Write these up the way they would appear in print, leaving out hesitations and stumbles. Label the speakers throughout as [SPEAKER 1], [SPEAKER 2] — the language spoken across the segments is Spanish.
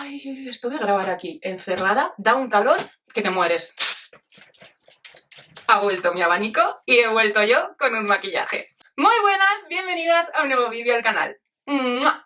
[SPEAKER 1] Ay, esto de grabar aquí encerrada da un calor que te mueres. Ha vuelto mi abanico y he vuelto yo con un maquillaje. Muy buenas, bienvenidas a un nuevo vídeo al canal. ¡Mua!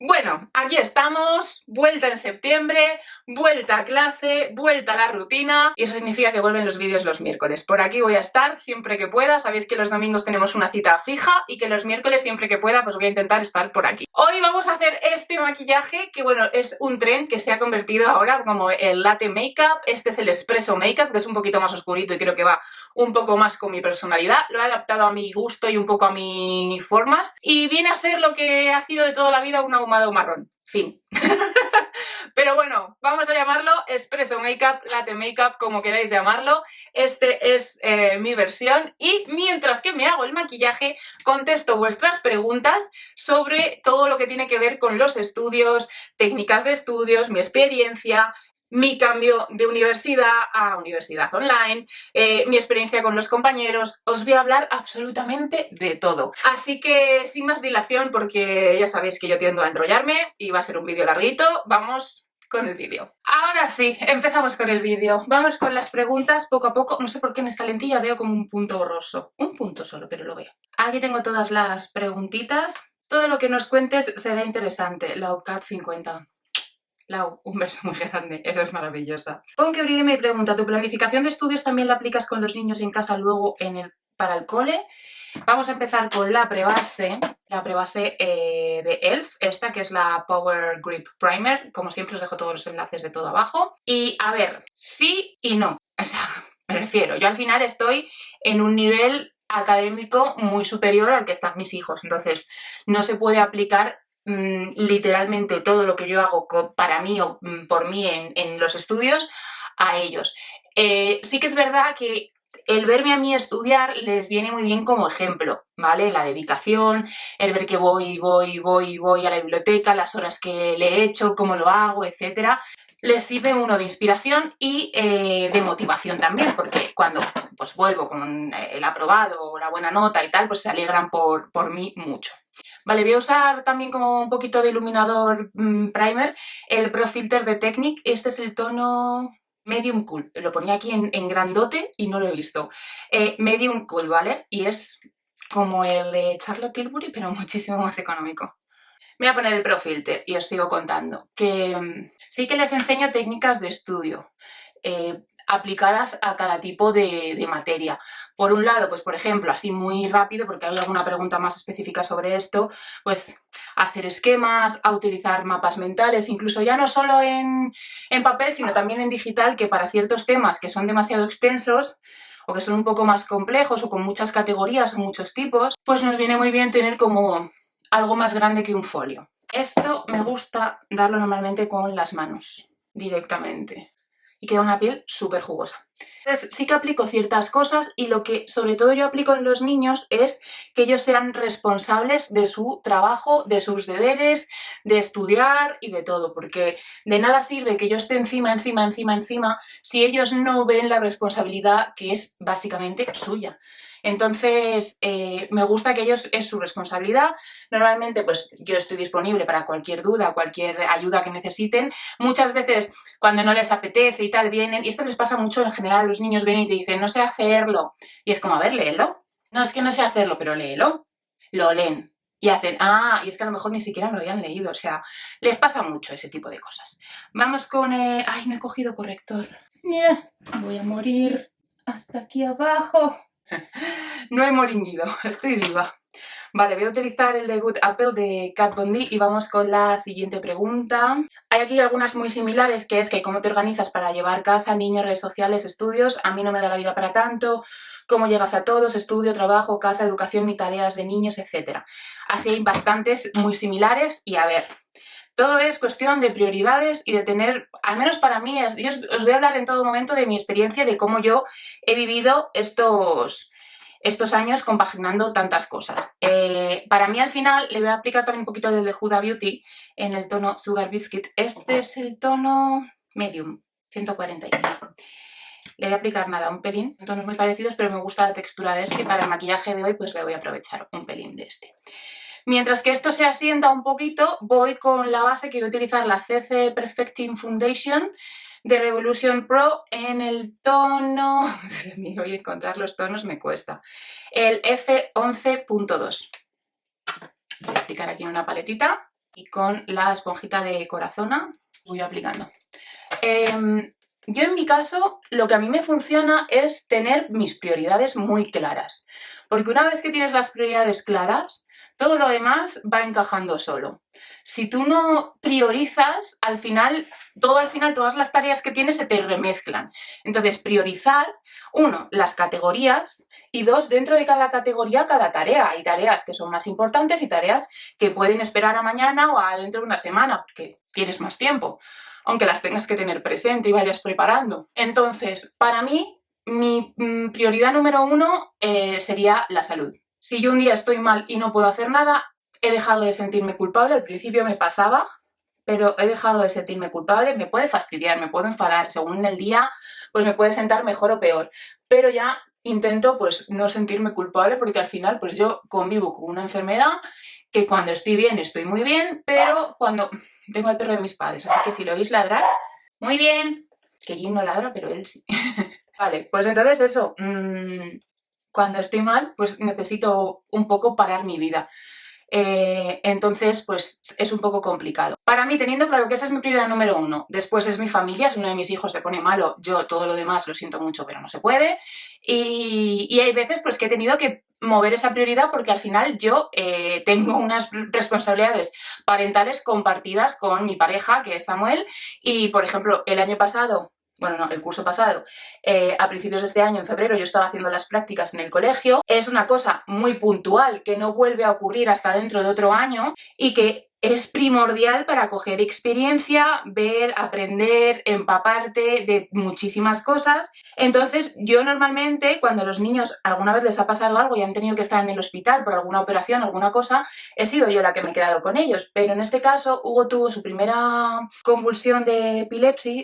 [SPEAKER 1] Bueno, aquí estamos, vuelta en septiembre, vuelta a clase, vuelta a la rutina y eso significa que vuelven los vídeos los miércoles. Por aquí voy a estar siempre que pueda, sabéis que los domingos tenemos una cita fija y que los miércoles siempre que pueda pues voy a intentar estar por aquí. Hoy vamos a hacer este maquillaje que bueno, es un trend que se ha convertido ahora como el latte makeup. Este es el espresso makeup, que es un poquito más oscurito y creo que va un poco más con mi personalidad. Lo he adaptado a mi gusto y un poco a mis formas y viene a ser lo que ha sido de toda la vida un ahumado marrón. Fin. Pero bueno, vamos a llamarlo espresso makeup, latte makeup, como queráis llamarlo. Este es mi versión y mientras que me hago el maquillaje contesto vuestras preguntas sobre todo lo que tiene que ver con los estudios, técnicas de estudios, mi experiencia, mi cambio de universidad a universidad online, mi experiencia con los compañeros. Os voy a hablar absolutamente de todo. Así que sin más dilación, porque ya sabéis que yo tiendo a enrollarme y va a ser un vídeo larguito, vamos con el vídeo. Ahora sí, empezamos con el vídeo. Vamos con las preguntas poco a poco. No sé por qué en esta lentilla veo como un punto borroso. Un punto solo, pero lo veo. Aquí tengo todas las preguntitas. Todo lo que nos cuentes será interesante. LauCat50. Lau, un beso muy grande, eres maravillosa. Ponke Bride me pregunta, ¿tu planificación de estudios también la aplicas con los niños en casa luego para el cole? Vamos a empezar con la prebase de e.l.f., esta que es la Power Grip Primer. Como siempre os dejo todos los enlaces de todo abajo. Y a ver, sí y no. O sea, me refiero, yo al final estoy en un nivel académico muy superior al que están mis hijos, entonces no se puede aplicar literalmente todo lo que yo hago para mí o por mí en los estudios a ellos. Sí que es verdad que el verme a mí estudiar les viene muy bien como ejemplo, ¿vale? La dedicación, el ver que voy a la biblioteca, las horas que le he hecho, cómo lo hago, etcétera. Les sirve uno de inspiración y de motivación también, porque cuando pues vuelvo con el aprobado o la buena nota y tal, pues se alegran por mí mucho. Vale, voy a usar también como un poquito de iluminador primer el Pro Filter de Technic. Este es el tono Medium Cool. Lo ponía aquí en grandote y no lo he visto. Medium Cool, ¿vale? Y es como el de Charlotte Tilbury, pero muchísimo más económico. Me voy a poner el Pro Filter y os sigo contando. Que sí que les enseño técnicas de estudio. Aplicadas a cada tipo de materia. Por un lado, pues por ejemplo, así muy rápido, porque hay alguna pregunta más específica sobre esto, pues hacer esquemas, a utilizar mapas mentales, incluso ya no solo en papel, sino también en digital, que para ciertos temas que son demasiado extensos o que son un poco más complejos o con muchas categorías o muchos tipos, pues nos viene muy bien tener como algo más grande que un folio. Esto me gusta darlo normalmente con las manos, directamente. Y queda una piel súper jugosa. Entonces sí que aplico ciertas cosas y lo que sobre todo yo aplico en los niños es que ellos sean responsables de su trabajo, de sus deberes, de estudiar y de todo, porque de nada sirve que yo esté encima si ellos no ven la responsabilidad que es básicamente suya. Entonces me gusta que ellos es su responsabilidad. Normalmente pues yo estoy disponible para cualquier duda, cualquier ayuda que necesiten. Muchas veces cuando no les apetece y tal vienen, y esto les pasa mucho en general, los niños vienen y te dicen no sé hacerlo, y es como a ver, léelo. No, es que no sé hacerlo, pero léelo. Lo leen y hacen, y es que a lo mejor ni siquiera lo habían leído, o sea, les pasa mucho ese tipo de cosas. Vamos con, ay, no he cogido corrector. Voy a morir hasta aquí abajo. No he moringuido, estoy viva. Vale, voy a utilizar el de Good Apple de Kat Von D y vamos con la siguiente pregunta. Hay aquí algunas muy similares, que es que cómo te organizas para llevar casa, niños, redes sociales, estudios. A mí no me da la vida para tanto. Cómo llegas a todos, estudio, trabajo, casa, educación y tareas de niños, etc. Así hay bastantes muy similares y a ver, todo es cuestión de prioridades y de tener, al menos para mí, yo os voy a hablar en todo momento de mi experiencia, de cómo yo he vivido estos años compaginando tantas cosas. Para mí al final le voy a aplicar también un poquito de Huda Beauty en el tono Sugar Biscuit. Este es el tono Medium, 146. Le voy a aplicar nada, un pelín, tonos muy parecidos, pero me gusta la textura de este y para el maquillaje de hoy pues le voy a aprovechar un pelín de este. Mientras que esto se asienta un poquito, voy con la base que voy a utilizar, la CC Perfecting Foundation de Revolution Pro en el tono... Dios mío, hoy encontrar los tonos me cuesta. El F11.2. Voy a aplicar aquí en una paletita y con la esponjita de Corazona voy aplicando. Yo en mi caso, lo que a mí me funciona es tener mis prioridades muy claras. Porque una vez que tienes las prioridades claras, todo lo demás va encajando solo. Si tú no priorizas, al final, todas las tareas que tienes se te remezclan. Entonces, priorizar, uno, las categorías y dos, dentro de cada categoría, cada tarea. Hay tareas que son más importantes y tareas que pueden esperar a mañana o a dentro de una semana, porque tienes más tiempo, aunque las tengas que tener presente y vayas preparando. Entonces, para mí, mi prioridad número uno sería la salud. Si yo un día estoy mal y no puedo hacer nada, he dejado de sentirme culpable. Al principio me pasaba, pero he dejado de sentirme culpable. Me puede fastidiar, me puedo enfadar, según el día, pues me puede sentar mejor o peor. Pero ya intento pues no sentirme culpable porque al final pues yo convivo con una enfermedad que cuando estoy bien estoy muy bien, pero cuando... Tengo el perro de mis padres, así que si lo oís ladrar, muy bien. Que Jim no ladra, pero él sí. Vale, pues entonces eso, cuando estoy mal, pues necesito un poco parar mi vida. Entonces, pues es un poco complicado. Para mí, teniendo claro que esa es mi prioridad número uno, después es mi familia, si uno de mis hijos se pone malo, yo todo lo demás lo siento mucho, pero no se puede. Y hay veces pues que he tenido que mover esa prioridad porque al final yo tengo unas responsabilidades parentales compartidas con mi pareja, que es Samuel, y por ejemplo, el año pasado... Bueno, no, el curso pasado, a principios de este año, en febrero, yo estaba haciendo las prácticas en el colegio. Es una cosa muy puntual que no vuelve a ocurrir hasta dentro de otro año y que es primordial para coger experiencia, ver, aprender, empaparte de muchísimas cosas. Entonces, yo normalmente, cuando a los niños alguna vez les ha pasado algo y han tenido que estar en el hospital por alguna operación, alguna cosa, he sido yo la que me he quedado con ellos. Pero en este caso, Hugo tuvo su primera convulsión de epilepsia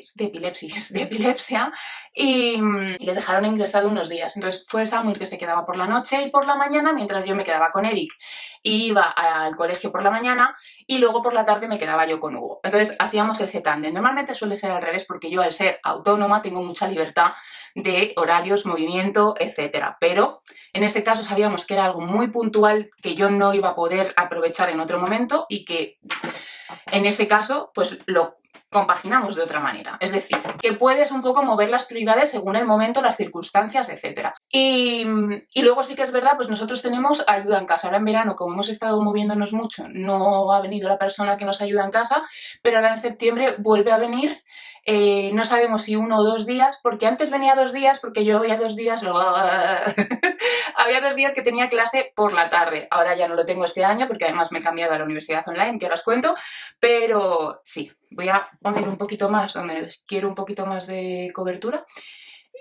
[SPEAKER 1] y le dejaron ingresado unos días. Entonces fue Samuel que se quedaba por la noche y por la mañana, mientras yo me quedaba con Eric y iba al colegio por la mañana y luego por la tarde me quedaba yo con Hugo. Entonces hacíamos ese tándem. Normalmente suele ser al revés porque yo, al ser autónoma, tengo mucha libertad de horarios, movimiento, etcétera. Pero en ese caso sabíamos que era algo muy puntual que yo no iba a poder aprovechar en otro momento y que en ese caso pues lo compaginamos de otra manera. Es decir, que puedes un poco mover las prioridades según el momento, las circunstancias, etc. Y luego sí que es verdad, pues nosotros tenemos ayuda en casa. Ahora en verano, como hemos estado moviéndonos mucho, no ha venido la persona que nos ayuda en casa, pero ahora en septiembre vuelve a venir. No sabemos si 1 o 2 días, porque antes venía 2 días, porque yo había 2 días... había 2 días que tenía clase por la tarde. Ahora ya no lo tengo este año, porque además me he cambiado a la universidad online, que ahora os cuento, pero sí, voy a poner un poquito más donde quiero un poquito más de cobertura.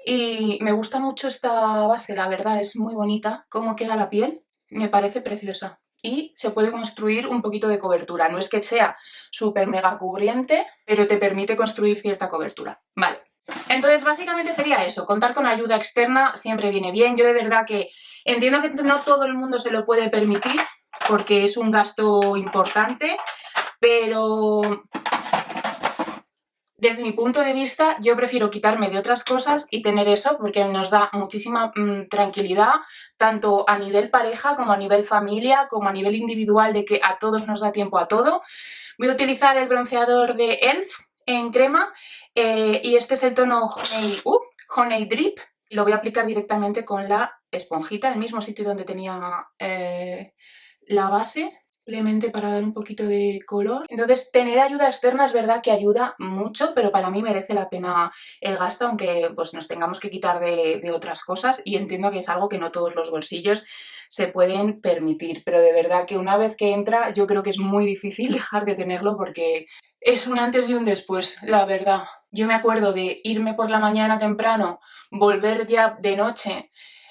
[SPEAKER 1] Y me gusta mucho esta base, la verdad, es muy bonita. Cómo queda la piel, me parece preciosa. Y se puede construir un poquito de cobertura. No es que sea súper mega cubriente, pero te permite construir cierta cobertura. Vale. Entonces, básicamente sería eso. Contar con ayuda externa siempre viene bien. Yo de verdad que entiendo que no todo el mundo se lo puede permitir, porque es un gasto importante, pero... Desde mi punto de vista, yo prefiero quitarme de otras cosas y tener eso porque nos da muchísima tranquilidad, tanto a nivel pareja como a nivel familia, como a nivel individual, de que a todos nos da tiempo a todo. Voy a utilizar el bronceador de ELF en crema y este es el tono Honey Drip. Lo voy a aplicar directamente con la esponjita, el mismo sitio donde tenía la base, simplemente para dar un poquito de color. Entonces, tener ayuda externa es verdad que ayuda mucho, pero para mí merece la pena el gasto, aunque pues nos tengamos que quitar de otras cosas, y entiendo que es algo que no todos los bolsillos se pueden permitir, pero de verdad que una vez que entra yo creo que es muy difícil dejar de tenerlo porque es un antes y un después, la verdad. Yo me acuerdo de irme por la mañana temprano, volver ya de noche,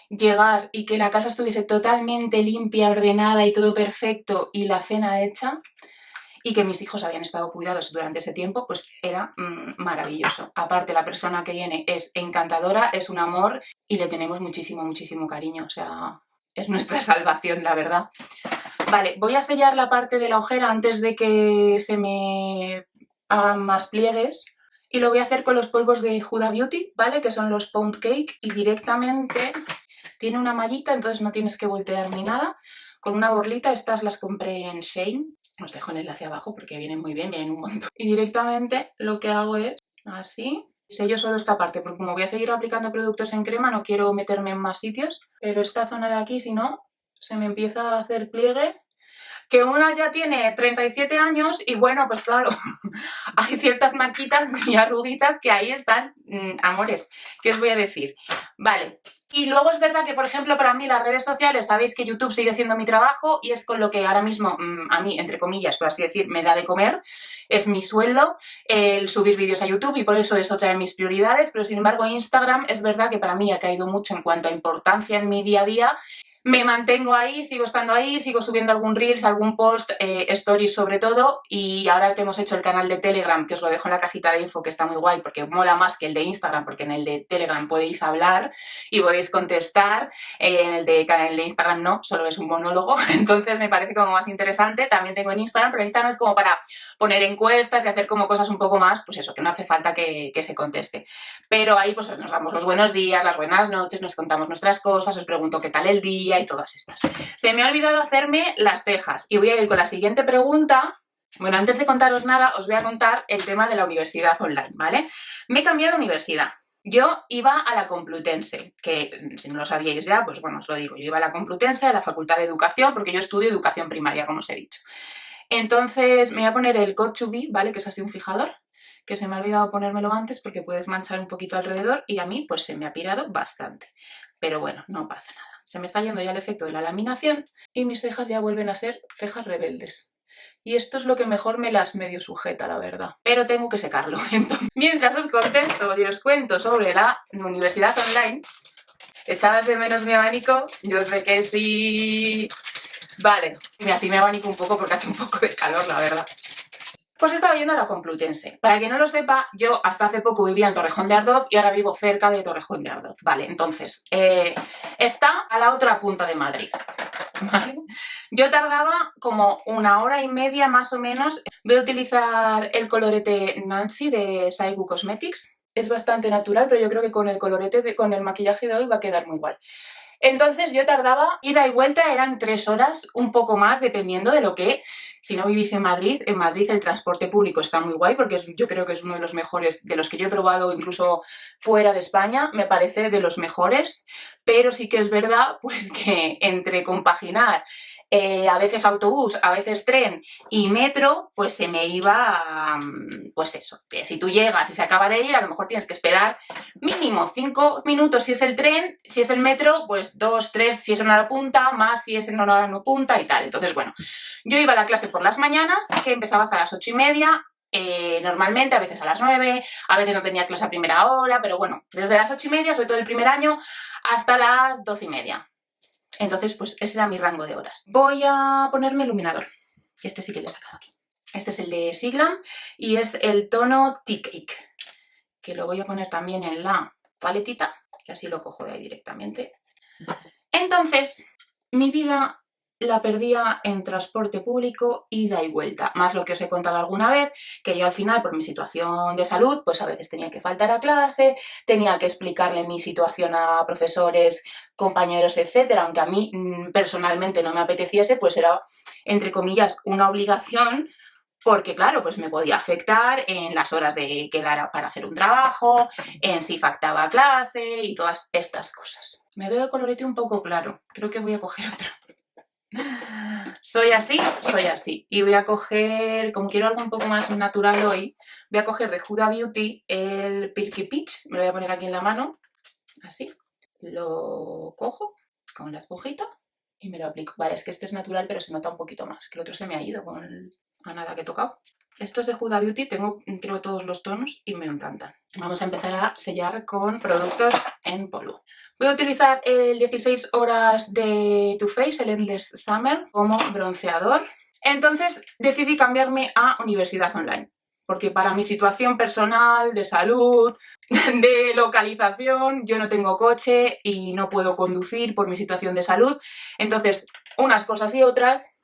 [SPEAKER 1] llegar y que la casa estuviese totalmente limpia, ordenada y todo perfecto y la cena hecha, y que mis hijos habían estado cuidados durante ese tiempo, pues era maravilloso. Aparte, la persona que viene es encantadora, es un amor y le tenemos muchísimo, muchísimo cariño. O sea, es nuestra salvación, la verdad. Vale, voy a sellar la parte de la ojera antes de que se me hagan más pliegues. Y lo voy a hacer con los polvos de Huda Beauty, ¿vale? Que son los Pound Cake y directamente tiene una mallita, entonces no tienes que voltear ni nada. Con una borlita, estas las compré en Shein. Os dejo el enlace abajo porque vienen muy bien, vienen un montón. Y directamente lo que hago es así. Sello solo esta parte porque como voy a seguir aplicando productos en crema no quiero meterme en más sitios. Pero esta zona de aquí, si no, se me empieza a hacer pliegue. Que una ya tiene 37 años y bueno, pues claro, hay ciertas marquitas y arruguitas que ahí están, amores, ¿qué os voy a decir? Vale, y luego es verdad que, por ejemplo, para mí las redes sociales, sabéis que YouTube sigue siendo mi trabajo y es con lo que ahora mismo, a mí, entre comillas, por así decir, me da de comer, es mi sueldo, el subir vídeos a YouTube y por eso es otra de mis prioridades, pero sin embargo Instagram es verdad que para mí ha caído mucho en cuanto a importancia en mi día a día. Me mantengo ahí, sigo estando ahí, sigo subiendo algún Reels, algún post, stories sobre todo, y ahora que hemos hecho el canal de Telegram, que os lo dejo en la cajita de info, que está muy guay porque mola más que el de Instagram, porque en el de Telegram podéis hablar y podéis contestar, en el de Instagram no, solo es un monólogo, entonces me parece como más interesante. También tengo en Instagram, pero Instagram es como para poner encuestas y hacer como cosas un poco más, pues eso, que no hace falta que se conteste. Pero ahí pues nos damos los buenos días, las buenas noches, nos contamos nuestras cosas, os pregunto qué tal el día y todas estas. Se me ha olvidado hacerme las cejas y voy a ir con la siguiente pregunta. Bueno, antes de contaros nada, os voy a contar el tema de la universidad online, ¿vale? Me he cambiado de universidad. Yo iba a la Complutense, que si no lo sabíais ya, pues bueno, os lo digo. Yo iba a la Complutense, a la Facultad de Educación, porque yo estudio educación primaria, como os he dicho. Entonces me voy a poner el Got2b, ¿vale? Que es así un fijador, que se me ha olvidado ponérmelo antes porque puedes manchar un poquito alrededor y a mí pues se me ha pirado bastante. Pero bueno, no pasa nada. Se me está yendo ya el efecto de la laminación y mis cejas ya vuelven a ser cejas rebeldes. Y esto es lo que mejor me las medio sujeta, la verdad. Pero tengo que secarlo. Entonces, mientras os contesto y os cuento sobre la universidad online, ¿echabas de menos mi abanico? Yo sé que sí. Vale, así me abanico un poco porque hace un poco de calor, la verdad. Pues estaba yendo a la Complutense. Para quien no lo sepa, yo hasta hace poco vivía en Torrejón de Ardoz y ahora vivo cerca de Torrejón de Ardoz. Vale, entonces, está a la otra punta de Madrid. ¿Vale? Yo tardaba como 1 hora y media más o menos. Voy a utilizar el colorete Nancy de Saigu Cosmetics. Es bastante natural, pero yo creo que con el colorete, con el maquillaje de hoy va a quedar muy guay. Entonces yo tardaba, ida y vuelta eran 3 horas, un poco más, dependiendo de lo que, si no vivís en Madrid el transporte público está muy guay porque yo creo que es uno de los mejores, de los que yo he probado incluso fuera de España, me parece de los mejores, pero sí que es verdad pues que entre compaginar a veces autobús, a veces tren y metro, pues se me iba, pues eso, que si tú llegas y se acaba de ir, a lo mejor tienes que esperar mínimo 5 minutos si es el tren, si es el metro, pues 2, 3 si es en hora punta, más si es en hora no punta y tal. Entonces, bueno, yo iba a la clase por las mañanas, que empezabas a las 8:30, normalmente, a veces a las 9, a veces no tenía clase a primera hora, pero bueno, desde las 8:30, sobre todo el primer año, hasta las 12:30. Entonces, pues ese era mi rango de horas. Voy a ponerme iluminador, que este sí que lo he sacado aquí. Este es el de Siglam y es el tono Tea Cake, que lo voy a poner también en la paletita, que así lo cojo de ahí directamente. Entonces, mi vida la perdía en transporte público, ida y vuelta, más lo que os he contado alguna vez, que yo al final, por mi situación de salud, pues a veces tenía que faltar a clase, tenía que explicarle mi situación a profesores, compañeros, etcétera, aunque a mí personalmente no me apeteciese, pues era, entre comillas, una obligación, porque claro, pues me podía afectar en las horas de quedar para hacer un trabajo, en si faltaba clase y todas estas cosas. Me veo el colorete un poco claro, creo que voy a coger otro. Soy así. Y voy a coger, como quiero algo un poco más natural hoy, voy a coger de Huda Beauty el Pilky Peach, me lo voy a poner aquí en la mano, así. Lo cojo con la esponjita y me lo aplico. Vale, es que este es natural, pero se nota un poquito más, que el otro se me ha ido con a nada que he tocado. Estos de Huda Beauty tengo, creo, todos los tonos y me encantan. Vamos a empezar a sellar con productos en polvo. Voy a utilizar el 16 horas de Too Faced, el Endless Summer, como bronceador. Entonces decidí cambiarme a universidad online, porque para mi situación personal, de salud, de localización, yo no tengo coche y no puedo conducir por mi situación de salud. Entonces, unas cosas y otras,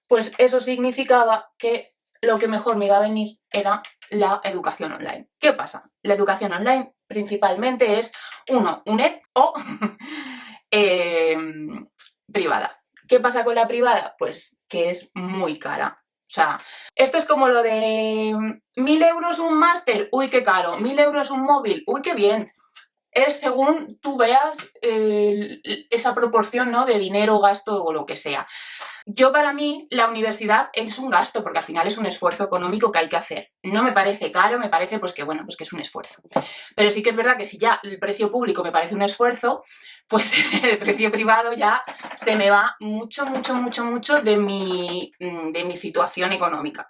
[SPEAKER 1] pues eso significaba que lo que mejor me iba a venir era la educación online. ¿Qué pasa? La educación online principalmente es, uno, UNED o privada. ¿Qué pasa con la privada? Pues que es muy cara. O sea, esto es como lo de 1.000 euros un máster, uy, qué caro, 1.000 euros un móvil, uy, qué bien. Es según tú veas esa proporción, ¿no?, de dinero, gasto o lo que sea. Yo, para mí, la universidad es un gasto, porque al final es un esfuerzo económico que hay que hacer. No me parece caro, me parece pues que, bueno, pues que es un esfuerzo. Pero sí que es verdad que si ya el precio público me parece un esfuerzo, pues el precio privado ya se me va mucho, mucho, mucho, mucho de mi situación económica.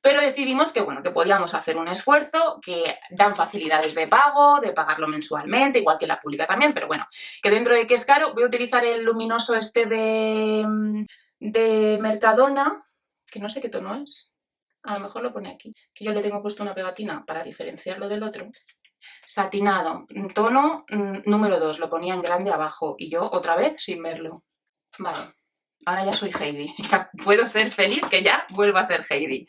[SPEAKER 1] Pero decidimos que, bueno, que podíamos hacer un esfuerzo, que dan facilidades de pago, de pagarlo mensualmente, igual que la pública también, pero bueno, que dentro de que es caro, voy a utilizar el luminoso este de Mercadona, que no sé qué tono es. A lo mejor lo pone aquí, que yo le tengo puesto una pegatina para diferenciarlo del otro. Satinado, tono número 2, lo ponía en grande abajo y yo otra vez sin verlo. Vale. Ahora ya soy Heidi, ya puedo ser feliz, que ya vuelvo a ser Heidi.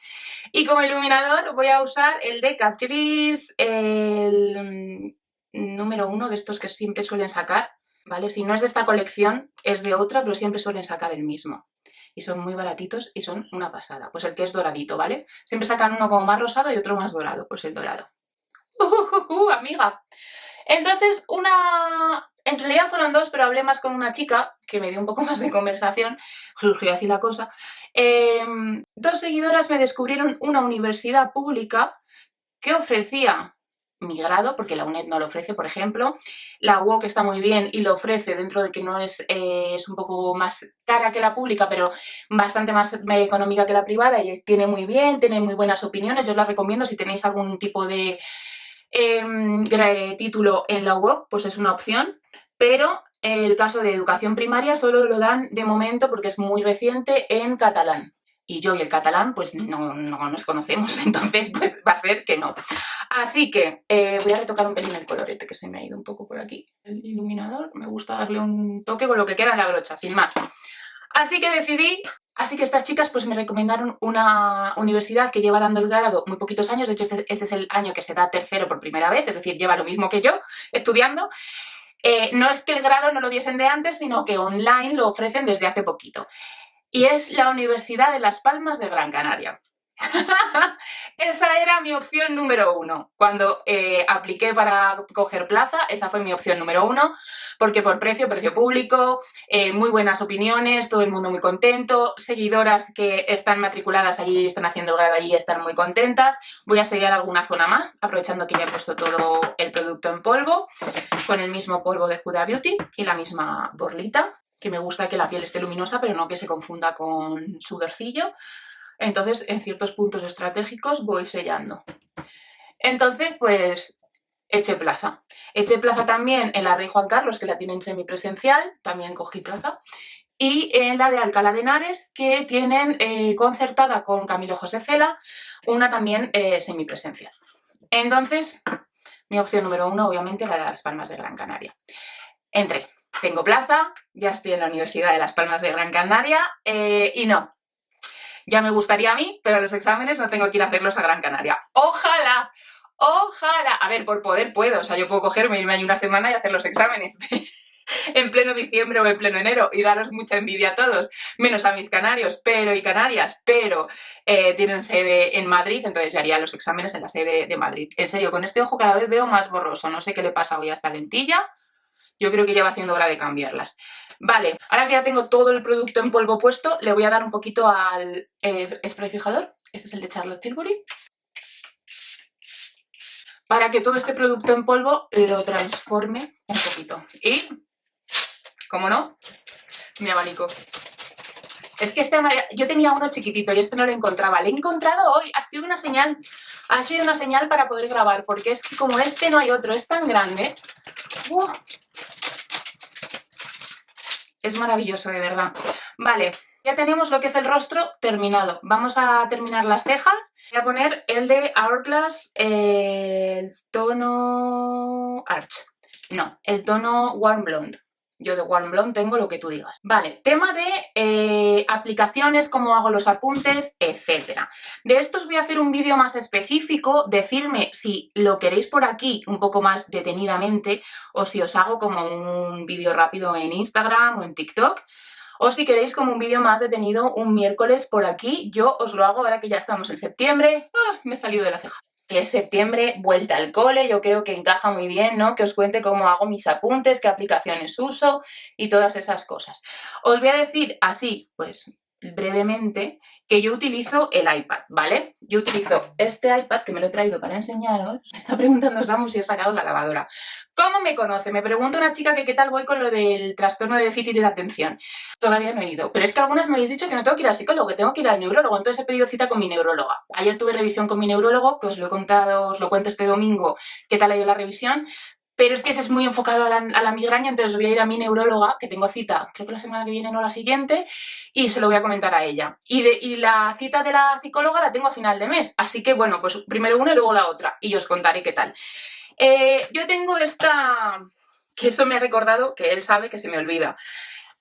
[SPEAKER 1] Y como iluminador voy a usar el de Catrice, el número 1 de estos que siempre suelen sacar, ¿vale? Si no es de esta colección, es de otra, pero siempre suelen sacar el mismo. Y son muy baratitos y son una pasada. Pues el que es doradito, ¿vale? Siempre sacan uno como más rosado y otro más dorado, pues el dorado. Amiga. Entonces, en realidad fueron dos, pero hablé más con una chica, que me dio un poco más de conversación, surgió así la cosa. Dos seguidoras me descubrieron una universidad pública que ofrecía mi grado, porque la UNED no lo ofrece, por ejemplo. La UOC está muy bien y lo ofrece, dentro de que no es un poco más cara que la pública, pero bastante más económica que la privada, y tiene muy bien, tiene muy buenas opiniones. Yo os la recomiendo si tenéis algún tipo de título en la UOC, pues es una opción, pero el caso de educación primaria solo lo dan de momento, porque es muy reciente, en catalán. Y yo y el catalán pues no nos conocemos, entonces pues va a ser que no. Así que voy a retocar un pelín el colorete, que se me ha ido un poco por aquí. El iluminador, me gusta darle un toque con lo que queda en la brocha, sin más. Así que estas chicas pues me recomendaron una universidad que lleva dando el grado muy poquitos años. De hecho, este es el año que se da tercero por primera vez, es decir, lleva lo mismo que yo estudiando. No es que el grado no lo diesen de antes, sino que online lo ofrecen desde hace poquito. Y es la Universidad de Las Palmas de Gran Canaria. Esa era mi opción número 1. Cuando apliqué para coger plaza, esa fue mi opción número 1, porque por precio público, muy buenas opiniones, todo el mundo muy contento, seguidoras que están matriculadas allí, están haciendo el grado allí, están muy contentas. Voy a sellar alguna zona más, aprovechando que ya he puesto todo el producto en polvo, con el mismo polvo de Huda Beauty y la misma borlita, que me gusta que la piel esté luminosa, pero no que se confunda con sudorcillo. Entonces, en ciertos puntos estratégicos voy sellando. Entonces, pues, eché plaza. Eché plaza también en la Rey Juan Carlos, que la tienen semipresencial, también cogí plaza. Y en la de Alcalá de Henares, que tienen concertada con Camilo José Cela, una también semipresencial. Entonces, mi opción número 1, obviamente, la de Las Palmas de Gran Canaria. Entré, tengo plaza, ya estoy en la Universidad de Las Palmas de Gran Canaria y no. Ya me gustaría a mí, pero los exámenes no tengo que ir a hacerlos a Gran Canaria. ¡Ojalá! ¡Ojalá! A ver, por poder puedo. O sea, yo puedo cogerme, irme ahí una semana y hacer los exámenes en pleno diciembre o en pleno enero y daros mucha envidia a todos, menos a mis canarios, y canarias, pero tienen sede en Madrid, entonces ya haría los exámenes en la sede de Madrid. En serio, con este ojo cada vez veo más borroso. No sé qué le pasa hoy a esta lentilla. Yo creo que ya va siendo hora de cambiarlas. Vale, ahora que ya tengo todo el producto en polvo puesto, le voy a dar un poquito al spray fijador. Este es el de Charlotte Tilbury. Para que todo este producto en polvo lo transforme un poquito. Y, como no, mi abanico. Es que yo tenía uno chiquitito y este no lo encontraba. Lo he encontrado hoy. Ha sido una señal para poder grabar, porque es que como este no hay otro. Es tan grande. Es maravilloso, de verdad. Vale, Ya tenemos lo que es el rostro terminado. Vamos a terminar las cejas. Voy a poner el de Hourglass, el tono Arch. No, el tono Warm Blonde. Yo de Warm Blonde tengo lo que tú digas. Vale, tema de aplicaciones, cómo hago los apuntes, etcétera. De esto os voy a hacer un vídeo más específico. Decidme si lo queréis por aquí un poco más detenidamente o si os hago como un vídeo rápido en Instagram o en TikTok. O si queréis como un vídeo más detenido un miércoles por aquí, yo os lo hago ahora que ya estamos en septiembre. Me he salido de la ceja. Que es septiembre, vuelta al cole, yo creo que encaja muy bien, ¿no? Que os cuente cómo hago mis apuntes, qué aplicaciones uso y todas esas cosas. Os voy a decir así, pues brevemente, que yo utilizo el iPad, ¿vale? Yo utilizo este iPad, que me lo he traído para enseñaros. Me está preguntando Samu si he sacado la lavadora. ¿Cómo me conoce? Me pregunta una chica que qué tal voy con lo del trastorno de déficit de atención. Todavía no he ido, pero es que algunas me habéis dicho que no tengo que ir al psicólogo, que tengo que ir al neurólogo, entonces he pedido cita con mi neuróloga. Ayer tuve revisión con mi neurólogo, que os lo he contado, os lo cuento este domingo, qué tal ha ido la revisión. Pero es que ese es muy enfocado a la migraña, entonces voy a ir a mi neuróloga, que tengo cita, creo que la semana que viene, no la siguiente, y se lo voy a comentar a ella. Y la cita de la psicóloga la tengo a final de mes, así que bueno, pues primero una y luego la otra, y os contaré qué tal. Yo tengo esta, que eso me ha recordado, que él sabe que se me olvida.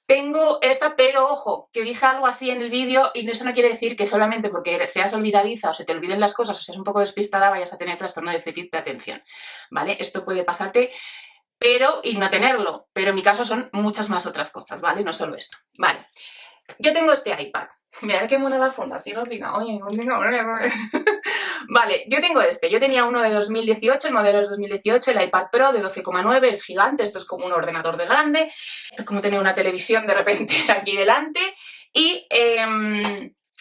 [SPEAKER 1] Tengo esta, pero ojo, que dije algo así en el vídeo y eso no quiere decir que solamente porque seas olvidadiza o se te olviden las cosas o seas un poco despistada vayas a tener trastorno de déficit de atención, ¿vale? Esto puede pasarte, y no tenerlo, pero en mi caso son muchas más otras cosas, ¿vale? No solo esto, ¿vale? Yo tengo este iPad. Mirad qué mona la funda, si no, oye, Vale, yo tengo este. Yo tenía uno de 2018, el modelo es 2018, el iPad Pro de 12,9, es gigante, esto es como un ordenador de grande. Esto es como tener una televisión de repente aquí delante. Y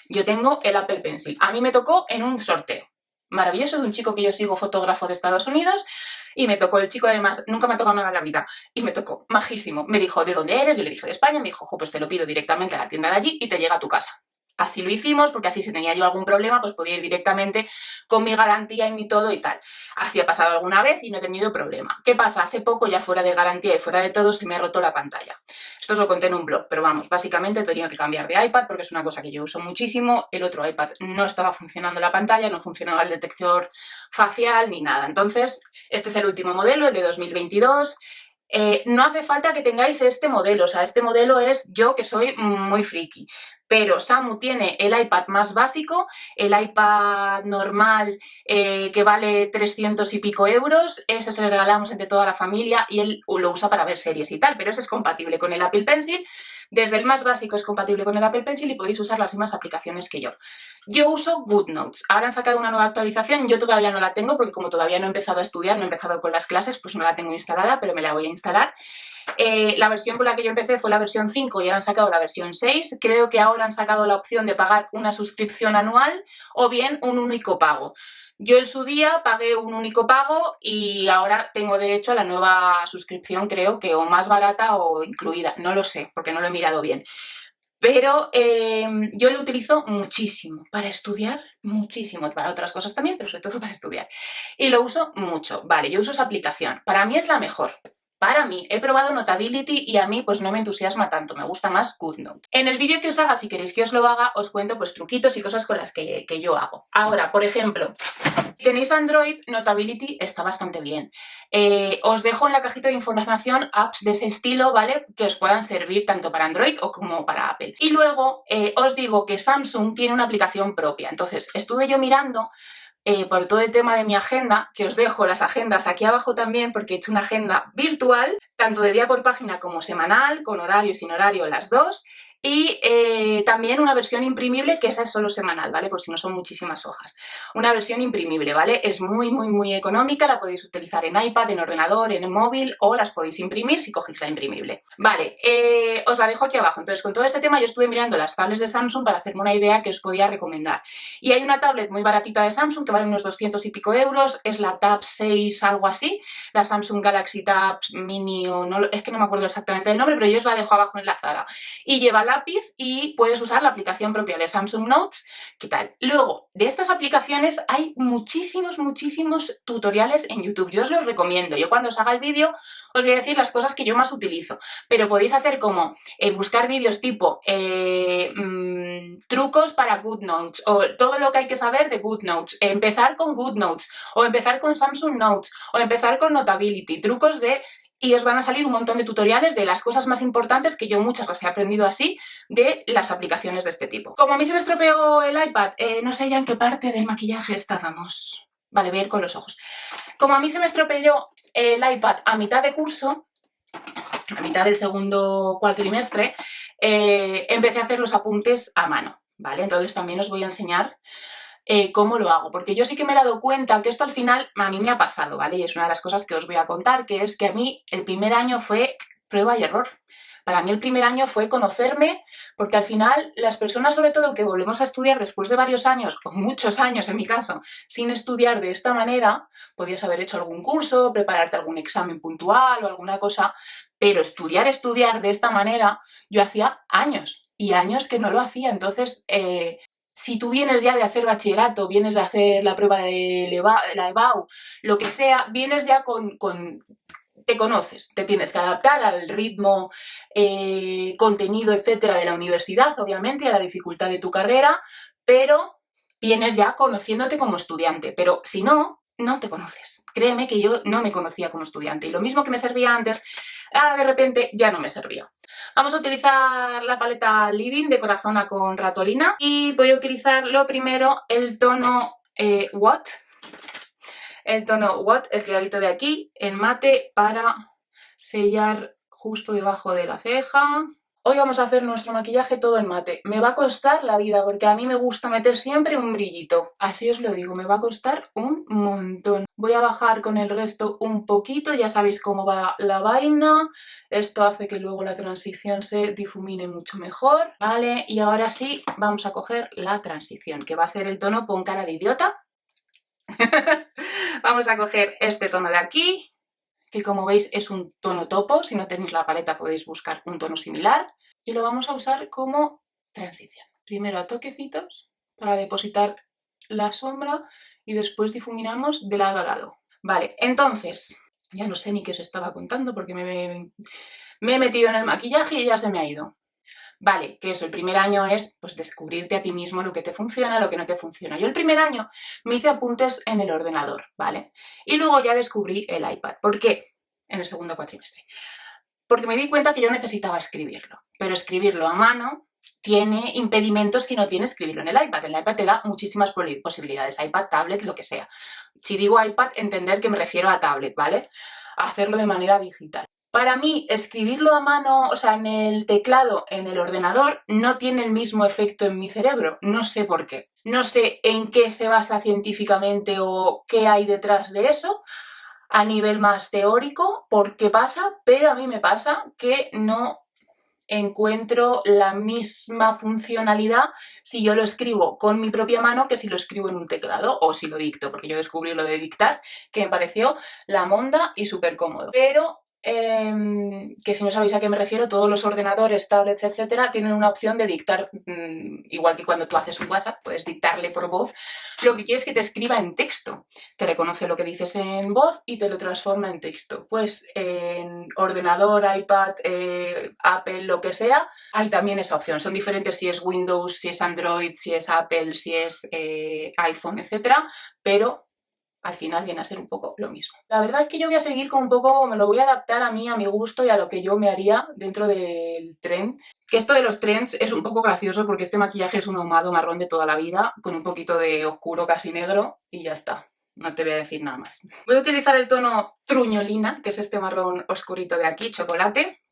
[SPEAKER 1] yo tengo el Apple Pencil. A mí me tocó en un sorteo maravilloso de un chico que yo sigo, fotógrafo de Estados Unidos, y me tocó el chico, además, nunca me ha tocado nada en la vida, y me tocó, majísimo. Me dijo, ¿de dónde eres? Yo le dije, de España. Me dijo, pues te lo pido directamente a la tienda de allí y te llega a tu casa. Así lo hicimos, porque así si tenía yo algún problema, pues podía ir directamente con mi garantía y mi todo y tal. Así ha pasado alguna vez y no he tenido problema. ¿Qué pasa? Hace poco, ya fuera de garantía y fuera de todo, se me ha roto la pantalla. Esto os lo conté en un blog, pero vamos, básicamente he tenido que cambiar de iPad porque es una cosa que yo uso muchísimo. El otro iPad no estaba funcionando la pantalla, no funcionaba el detector facial ni nada. Entonces, este es el último modelo, el de 2022. No hace falta que tengáis este modelo, o sea, este modelo es yo que soy muy friki. Pero Samu tiene el iPad más básico, el iPad normal que vale 300 y pico euros, ese se lo regalamos entre toda la familia y él lo usa para ver series y tal, pero ese es compatible con el Apple Pencil. Desde el más básico es compatible con el Apple Pencil y podéis usar las mismas aplicaciones que yo. Yo uso GoodNotes. Ahora han sacado una nueva actualización, yo todavía no la tengo porque como todavía no he empezado a estudiar, no he empezado con las clases, pues no la tengo instalada, pero me la voy a instalar. La versión con la que yo empecé fue la versión 5 y ahora han sacado la versión 6. Creo que ahora han sacado la opción de pagar una suscripción anual o bien un único pago. Yo en su día pagué un único pago y ahora tengo derecho a la nueva suscripción, creo que o más barata o incluida. No lo sé, porque no lo he mirado bien. Pero yo lo utilizo muchísimo para estudiar, muchísimo, para otras cosas también, pero sobre todo para estudiar. Y lo uso mucho. Vale, yo uso esa aplicación. Para mí es la mejor. Para mí, he probado Notability y a mí pues no me entusiasma tanto, me gusta más GoodNotes. En el vídeo que os haga, si queréis que os lo haga, os cuento pues truquitos y cosas con las que yo hago. Ahora, por ejemplo, si tenéis Android, Notability está bastante bien. Os dejo en la cajita de información apps de ese estilo, ¿vale? Que os puedan servir tanto para Android o como para Apple. Y luego os digo que Samsung tiene una aplicación propia. Entonces, estuve yo mirando por todo el tema de mi agenda, que os dejo las agendas aquí abajo también, porque he hecho una agenda virtual, tanto de día por página como semanal, con horario y sin horario, las dos, y también una versión imprimible, que esa es solo semanal, ¿vale? Por si no son muchísimas hojas. Una versión imprimible, ¿vale? Es muy, muy, muy económica, la podéis utilizar en iPad, en ordenador, en móvil, o las podéis imprimir si cogéis la imprimible. Vale, os la dejo aquí abajo. Entonces, con todo este tema yo estuve mirando las tablets de Samsung para hacerme una idea que os podía recomendar. Y hay una tablet muy baratita de Samsung que vale unos 200 y pico euros, es la Tab 6, algo así, la Samsung Galaxy Tab Mini, o no, es que no me acuerdo exactamente el nombre, pero yo os la dejo abajo enlazada. Y lleva Rapid y puedes usar la aplicación propia de Samsung Notes. ¿Qué tal? Luego, de estas aplicaciones hay muchísimos tutoriales en YouTube. Yo os los recomiendo. Yo cuando os haga el vídeo os voy a decir las cosas que yo más utilizo. Pero podéis hacer como buscar vídeos tipo trucos para GoodNotes o todo lo que hay que saber de GoodNotes. Empezar con GoodNotes o empezar con Samsung Notes o empezar con Notability. Trucos de... Y os van a salir un montón de tutoriales de las cosas más importantes, que yo muchas las he aprendido así, de las aplicaciones de este tipo. Como a mí se me estropeó el iPad, no sé ya en qué parte del maquillaje estábamos. Vale, voy a ir con los ojos. Como a mí se me estropeó el iPad a mitad de curso, a mitad del segundo cuatrimestre, empecé a hacer los apuntes a mano, ¿vale? Entonces también os voy a enseñar cómo lo hago, porque yo sí que me he dado cuenta que esto al final a mí me ha pasado, ¿vale? Y es una de las cosas que os voy a contar, que es que a mí el primer año fue prueba y error. Para mí el primer año fue conocerme, porque al final las personas, sobre todo que volvemos a estudiar después de varios años, o muchos años en mi caso, sin estudiar de esta manera, podías haber hecho algún curso, prepararte algún examen puntual o alguna cosa, pero estudiar de esta manera, yo hacía años y años que no lo hacía. Entonces, si tú vienes ya de hacer bachillerato, vienes de hacer la prueba de la EBAU, lo que sea, vienes ya te conoces, te tienes que adaptar al ritmo, contenido, etcétera, de la universidad, obviamente, y a la dificultad de tu carrera, pero vienes ya conociéndote como estudiante. Pero si no, no te conoces. Créeme que yo no me conocía como estudiante y lo mismo que me servía antes, ahora de repente ya no me servía. Vamos a utilizar la paleta Living de Corazona con Ratolina y voy a utilizar lo primero el tono What. El tono What, el clarito de aquí, en mate, para sellar justo debajo de la ceja. Hoy vamos a hacer nuestro maquillaje todo en mate. Me va a costar la vida porque a mí me gusta meter siempre un brillito. Así os lo digo, me va a costar un montón. Voy a bajar con el resto un poquito, ya sabéis cómo va la vaina. Esto hace que luego la transición se difumine mucho mejor. Vale, y ahora sí vamos a coger la transición, que va a ser el tono Pon cara de idiota. Vamos a coger este tono de aquí, que como veis es un tono topo. Si no tenéis la paleta podéis buscar un tono similar. Y lo vamos a usar como transición. Primero a toquecitos para depositar la sombra y después difuminamos de lado a lado. Vale, entonces, ya no sé ni qué os estaba contando porque me he metido en el maquillaje y ya se me ha ido. Vale, que eso, el primer año es pues descubrirte a ti mismo lo que te funciona, lo que no te funciona. Yo el primer año me hice apuntes en el ordenador, ¿vale? Y luego ya descubrí el iPad. ¿Por qué? En el segundo cuatrimestre. Porque me di cuenta que yo necesitaba escribirlo, pero escribirlo a mano tiene impedimentos que no tiene escribirlo en el iPad. El iPad te da muchísimas posibilidades, iPad, tablet, lo que sea. Si digo iPad, entender que me refiero a tablet, ¿vale? Hacerlo de manera digital. Para mí, escribirlo a mano, o sea, en el teclado, en el ordenador, no tiene el mismo efecto en mi cerebro. No sé por qué. No sé en qué se basa científicamente o qué hay detrás de eso a nivel más teórico, por qué pasa, pero a mí me pasa que no encuentro la misma funcionalidad si yo lo escribo con mi propia mano que si lo escribo en un teclado o si lo dicto, porque yo descubrí lo de dictar, que me pareció la monda y súper cómodo. Pero que si no sabéis a qué me refiero, todos los ordenadores, tablets, etcétera, tienen una opción de dictar, igual que cuando tú haces un WhatsApp, puedes dictarle por voz. Lo que quieres es que te escriba en texto, te reconoce lo que dices en voz y te lo transforma en texto. Pues en ordenador, iPad, Apple, lo que sea, hay también esa opción. Son diferentes si es Windows, si es Android, si es Apple, si es iPhone, etcétera, pero al final viene a ser un poco lo mismo. La verdad es que yo voy a seguir con un poco, me lo voy a adaptar a mí, a mi gusto y a lo que yo me haría dentro del trend. Que esto de los trends es un poco gracioso porque este maquillaje es un ahumado marrón de toda la vida, con un poquito de oscuro casi negro y ya está. No te voy a decir nada más. Voy a utilizar el tono Truñolina, que es este marrón oscurito de aquí, chocolate,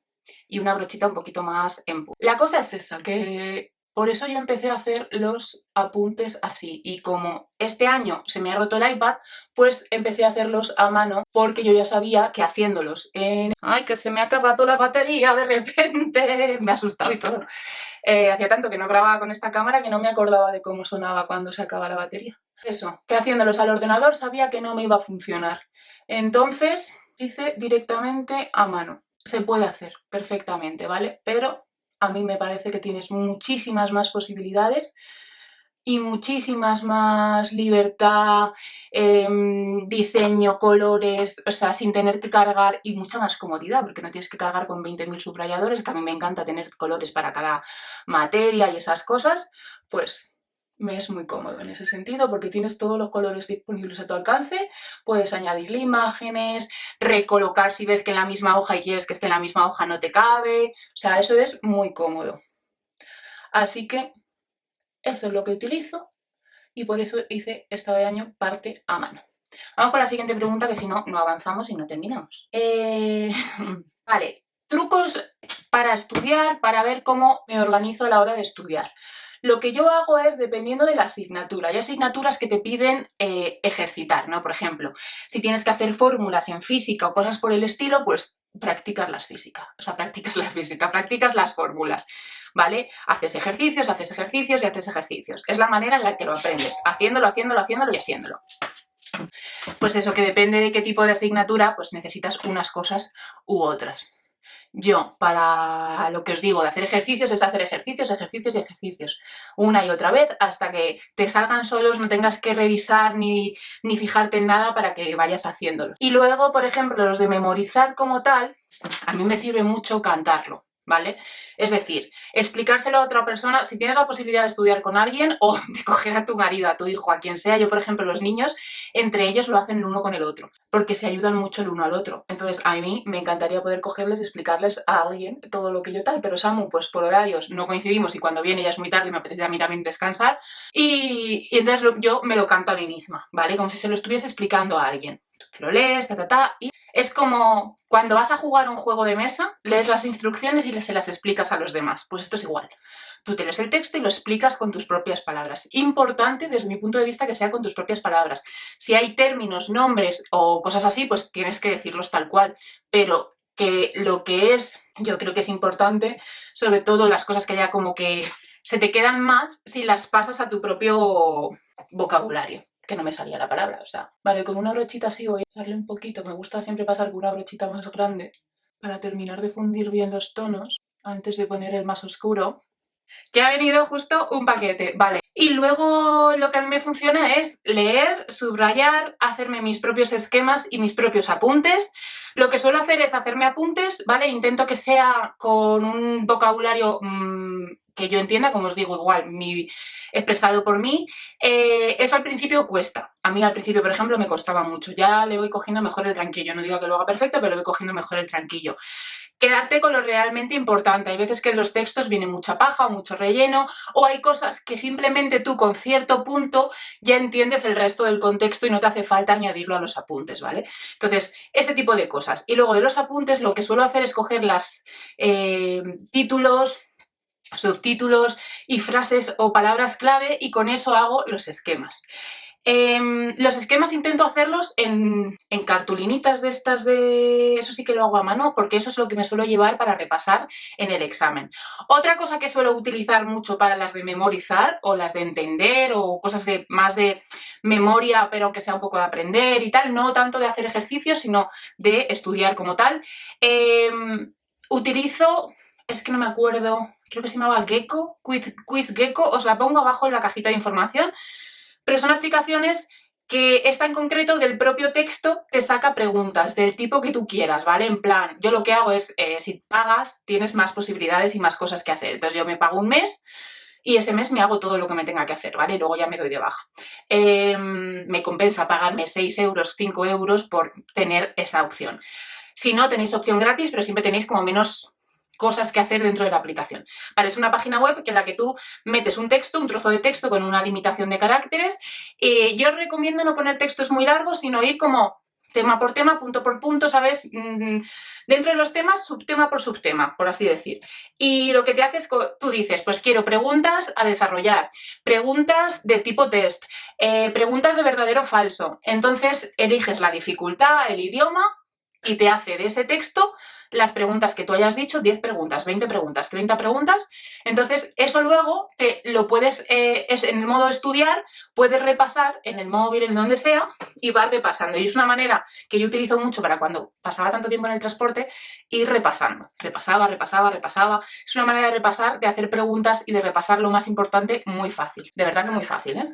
[SPEAKER 1] y una brochita un poquito más en punta. La cosa es esa, que por eso yo empecé a hacer los apuntes así, y como este año se me ha roto el iPad, pues empecé a hacerlos a mano porque yo ya sabía que haciéndolos en... ¡Ay, que se me ha acabado la batería de repente! Me ha asustado y todo. Hacía tanto que no grababa con esta cámara que no me acordaba de cómo sonaba cuando se acaba la batería. Eso, que haciéndolos al ordenador sabía que no me iba a funcionar. Entonces hice directamente a mano. Se puede hacer perfectamente, ¿vale? Pero a mí me parece que tienes muchísimas más posibilidades y muchísimas más libertad, diseño, colores, o sea, sin tener que cargar, y mucha más comodidad, porque no tienes que cargar con 20.000 subrayadores, que a mí me encanta tener colores para cada materia y esas cosas, pues me es muy cómodo en ese sentido, porque tienes todos los colores disponibles a tu alcance, puedes añadirle imágenes, recolocar si ves que en la misma hoja y quieres que esté en la misma hoja no te cabe, o sea, eso es muy cómodo. Así que eso es lo que utilizo y por eso hice esta de año parte a mano. Vamos con la siguiente pregunta, que si no, no avanzamos y no terminamos. Vale, trucos para estudiar, para ver cómo me organizo a la hora de estudiar. Lo que yo hago es, dependiendo de la asignatura, hay asignaturas que te piden ejercitar, ¿no? Por ejemplo, si tienes que hacer fórmulas en física o cosas por el estilo, pues practicas las fórmulas, ¿vale? Haces ejercicios y haces ejercicios. Es la manera en la que lo aprendes, haciéndolo y haciéndolo. Pues eso, que depende de qué tipo de asignatura, pues necesitas unas cosas u otras. Yo, para lo que os digo de hacer ejercicios, es hacer ejercicios, una y otra vez, hasta que te salgan solos, no tengas que revisar ni fijarte en nada para que vayas haciéndolo. Y luego, por ejemplo, los de memorizar como tal, a mí me sirve mucho cantarlo, ¿vale? Es decir, explicárselo a otra persona, si tienes la posibilidad de estudiar con alguien o de coger a tu marido, a tu hijo, a quien sea. Yo, por ejemplo, los niños, entre ellos lo hacen el uno con el otro, porque se ayudan mucho el uno al otro. Entonces, a mí me encantaría poder cogerles y explicarles a alguien todo lo que yo tal, pero Samu, pues por horarios no coincidimos y cuando viene ya es muy tarde y me apetece a mí también descansar, y entonces yo me lo canto a mí misma, ¿vale? Como si se lo estuviese explicando a alguien. Lo lees, y es como cuando vas a jugar un juego de mesa, lees las instrucciones y se las explicas a los demás. Pues esto es igual. Tú te lees el texto y lo explicas con tus propias palabras. Importante, desde mi punto de vista, que sea con tus propias palabras. Si hay términos, nombres o cosas así, pues tienes que decirlos tal cual. Pero que lo que es, yo creo que es importante, sobre todo las cosas que ya como que se te quedan más si las pasas a tu propio vocabulario. Que no me salía la palabra, o sea, vale, con una brochita así voy a darle un poquito, me gusta siempre pasar con una brochita más grande para terminar de fundir bien los tonos antes de poner el más oscuro, que ha venido justo un paquete, vale. Y luego lo que a mí me funciona es leer, subrayar, hacerme mis propios esquemas y mis propios apuntes. Lo que suelo hacer es hacerme apuntes, ¿vale? Intento que sea con un vocabulario que yo entienda, como os digo, igual, expresado por mí. Eso al principio cuesta. A mí al principio, por ejemplo, me costaba mucho. Ya le voy cogiendo mejor el tranquillo. No digo que lo haga perfecto, pero le voy cogiendo mejor el tranquillo. Quedarte con lo realmente importante. Hay veces que en los textos viene mucha paja o mucho relleno, o hay cosas que simplemente tú con cierto punto ya entiendes el resto del contexto y no te hace falta añadirlo a los apuntes, ¿vale? Entonces, ese tipo de cosas. Y luego de los apuntes lo que suelo hacer es coger las títulos, subtítulos y frases o palabras clave y con eso hago los esquemas. Los esquemas intento hacerlos en cartulinitas de estas de... Eso sí que lo hago a mano porque eso es lo que me suelo llevar para repasar en el examen. Otra cosa que suelo utilizar mucho para las de memorizar o las de entender o cosas más de memoria, pero aunque sea un poco de aprender y tal, no tanto de hacer ejercicios, sino de estudiar como tal. Utilizo... Es que no me acuerdo, creo que se llamaba Gecko, Quiz Gecko, os la pongo abajo en la cajita de información, pero son aplicaciones que esta en concreto del propio texto te saca preguntas del tipo que tú quieras, ¿vale? En plan, yo lo que hago es, si pagas, tienes más posibilidades y más cosas que hacer. Entonces yo me pago un mes y ese mes me hago todo lo que me tenga que hacer, ¿vale? Luego ya me doy de baja. Me compensa pagarme 6 euros, 5 euros por tener esa opción. Si no, tenéis opción gratis, pero siempre tenéis como menos cosas que hacer dentro de la aplicación. Vale, es una página web en la que tú metes un texto, un trozo de texto con una limitación de caracteres. Yo os recomiendo no poner textos muy largos, sino ir como tema por tema, punto por punto, ¿sabes? Dentro de los temas, subtema por subtema, por así decir. Y lo que te hace es, tú dices, pues quiero preguntas a desarrollar, preguntas de tipo test, preguntas de verdadero o falso. Entonces eliges la dificultad, el idioma y te hace de ese texto las preguntas que tú hayas dicho, 10 preguntas, 20 preguntas, 30 preguntas, Entonces, eso luego te lo puedes, es en el modo estudiar, puedes repasar en el móvil, en donde sea, y vas repasando. Y es una manera que yo utilizo mucho para cuando pasaba tanto tiempo en el transporte, ir repasando. Repasaba. Es una manera de repasar, de hacer preguntas y de repasar lo más importante muy fácil. De verdad que muy fácil, ¿eh?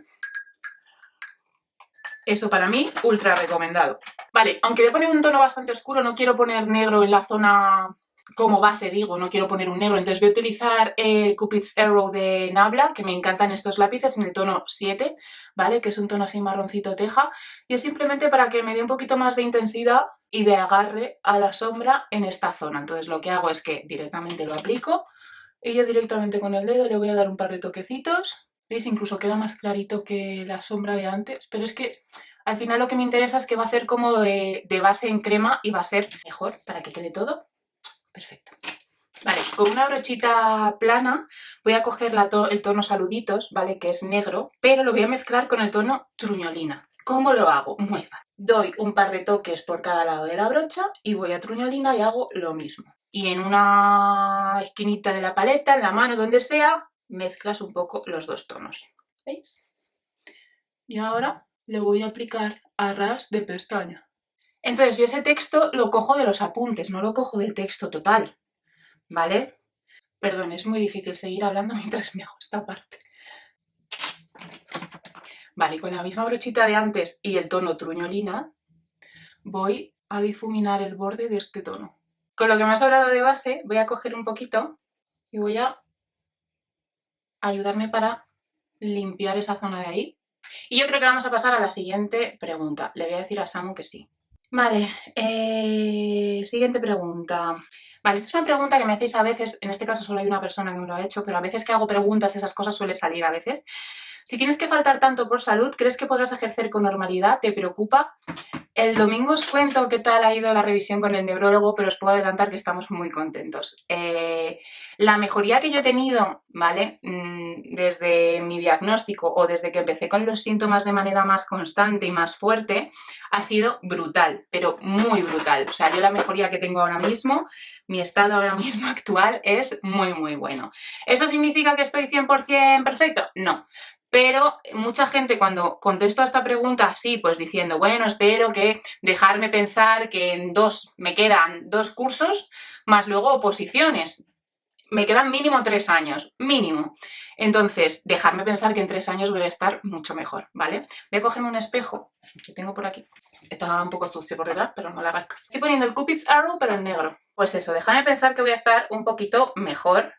[SPEAKER 1] Eso para mí, ultra recomendado. Vale, aunque voy a poner un tono bastante oscuro, no quiero poner negro en la zona como base, digo, no quiero poner un negro, entonces voy a utilizar el Cupid's Arrow de Nabla, que me encantan estos lápices, en el tono 7, ¿vale? Que es un tono así marroncito teja, y es simplemente para que me dé un poquito más de intensidad y de agarre a la sombra en esta zona. Entonces lo que hago es que directamente lo aplico, y yo directamente con el dedo le voy a dar un par de toquecitos. ¿Veis? Incluso queda más clarito que la sombra de antes, pero es que al final lo que me interesa es que va a hacer como de base en crema y va a ser mejor para que quede todo perfecto. Vale, con una brochita plana voy a coger el tono Saluditos, ¿vale? Que es negro, pero lo voy a mezclar con el tono Truñolina. ¿Cómo lo hago? Muy fácil. Doy un par de toques por cada lado de la brocha y voy a Truñolina y hago lo mismo. Y en una esquinita de la paleta, en la mano, donde sea, mezclas un poco los dos tonos. ¿Veis? Y ahora le voy a aplicar a ras de pestaña. Entonces yo ese texto lo cojo de los apuntes, no lo cojo del texto total, ¿vale? Perdón, es muy difícil seguir hablando mientras me hago esta parte. Vale, con la misma brochita de antes y el tono Truñolina voy a difuminar el borde de este tono. Con lo que me ha sobrado de base voy a coger un poquito y voy a ayudarme para limpiar esa zona de ahí. Y yo creo que vamos a pasar a la siguiente pregunta. Le voy a decir a Samu que sí. Vale, siguiente pregunta. Vale, esta es una pregunta que me hacéis a veces, en este caso solo hay una persona que me lo ha hecho, pero a veces que hago preguntas esas cosas suele salir a veces. Si tienes que faltar tanto por salud, ¿crees que podrás ejercer con normalidad? ¿Te preocupa? El domingo os cuento qué tal ha ido la revisión con el neurólogo, pero os puedo adelantar que estamos muy contentos. La mejoría que yo he tenido, ¿vale? Desde mi diagnóstico o desde que empecé con los síntomas de manera más constante y más fuerte, ha sido brutal, pero muy brutal. O sea, yo la mejoría que tengo ahora mismo, mi estado ahora mismo actual es muy, muy bueno. ¿Eso significa que estoy 100% perfecto? No. Pero mucha gente cuando contesto a esta pregunta, sí, pues diciendo, bueno, espero que dejarme pensar que me quedan 2 cursos, más luego oposiciones. Me quedan mínimo 3 años, mínimo. Entonces, dejarme pensar que en 3 años voy a estar mucho mejor, ¿vale? Voy a cogerme un espejo que tengo por aquí. Está un poco sucio por detrás, pero no le hagas caso. Estoy poniendo el Cupid's Arrow, pero en negro. Pues eso, dejarme pensar que voy a estar un poquito mejor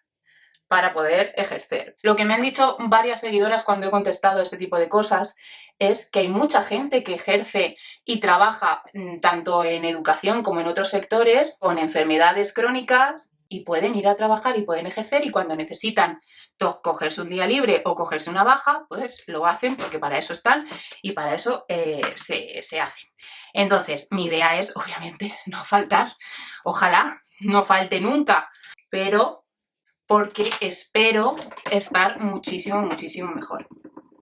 [SPEAKER 1] para poder ejercer. Lo que me han dicho varias seguidoras cuando he contestado este tipo de cosas es que hay mucha gente que ejerce y trabaja tanto en educación como en otros sectores con enfermedades crónicas y pueden ir a trabajar y pueden ejercer, y cuando necesitan cogerse un día libre o cogerse una baja, pues lo hacen porque para eso están y para eso se hacen. Entonces, mi idea es, obviamente, no faltar. Ojalá no falte nunca, pero porque espero estar muchísimo, muchísimo mejor.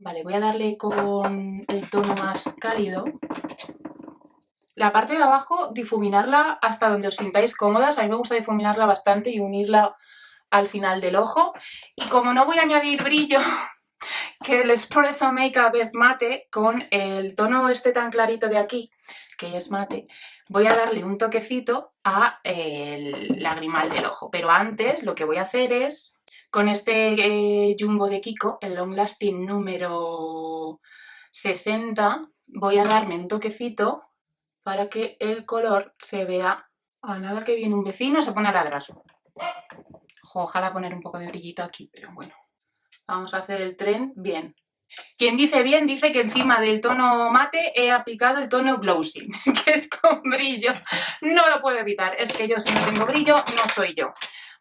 [SPEAKER 1] Vale, voy a darle con el tono más cálido. La parte de abajo, difuminarla hasta donde os sintáis cómodas. A mí me gusta difuminarla bastante y unirla al final del ojo. Y como no voy a añadir brillo, que el Espresso Makeup es mate, con el tono este tan clarito de aquí, que es mate, voy a darle un toquecito a el lagrimal del ojo. Pero antes lo que voy a hacer es, con este Jumbo de Kiko, el Long Lasting número 60, voy a darme un toquecito para que el color se vea. A nada que viene un vecino, se pone a ladrar. Ojalá poner un poco de brillito aquí, pero bueno. Vamos a hacer el tren bien. Quien dice bien dice que encima del tono mate he aplicado el tono glossy, que es con brillo. No lo puedo evitar, es que yo si no tengo brillo no soy yo.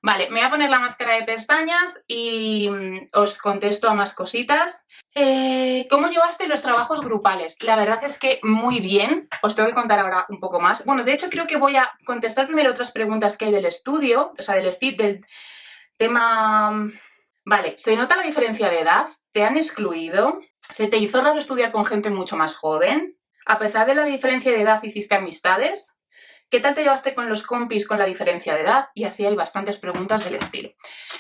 [SPEAKER 1] Vale, me voy a poner la máscara de pestañas y os contesto a más cositas. ¿Cómo llevaste los trabajos grupales? La verdad es que muy bien, os tengo que contar ahora un poco más. Bueno, de hecho creo que voy a contestar primero otras preguntas que hay del estudio, o sea, del tema... Vale, ¿se nota la diferencia de edad? ¿Te han excluido? ¿Se te hizo raro estudiar con gente mucho más joven? ¿A pesar de la diferencia de edad hiciste amistades? ¿Qué tal te llevaste con los compis con la diferencia de edad? Y así hay bastantes preguntas del estilo.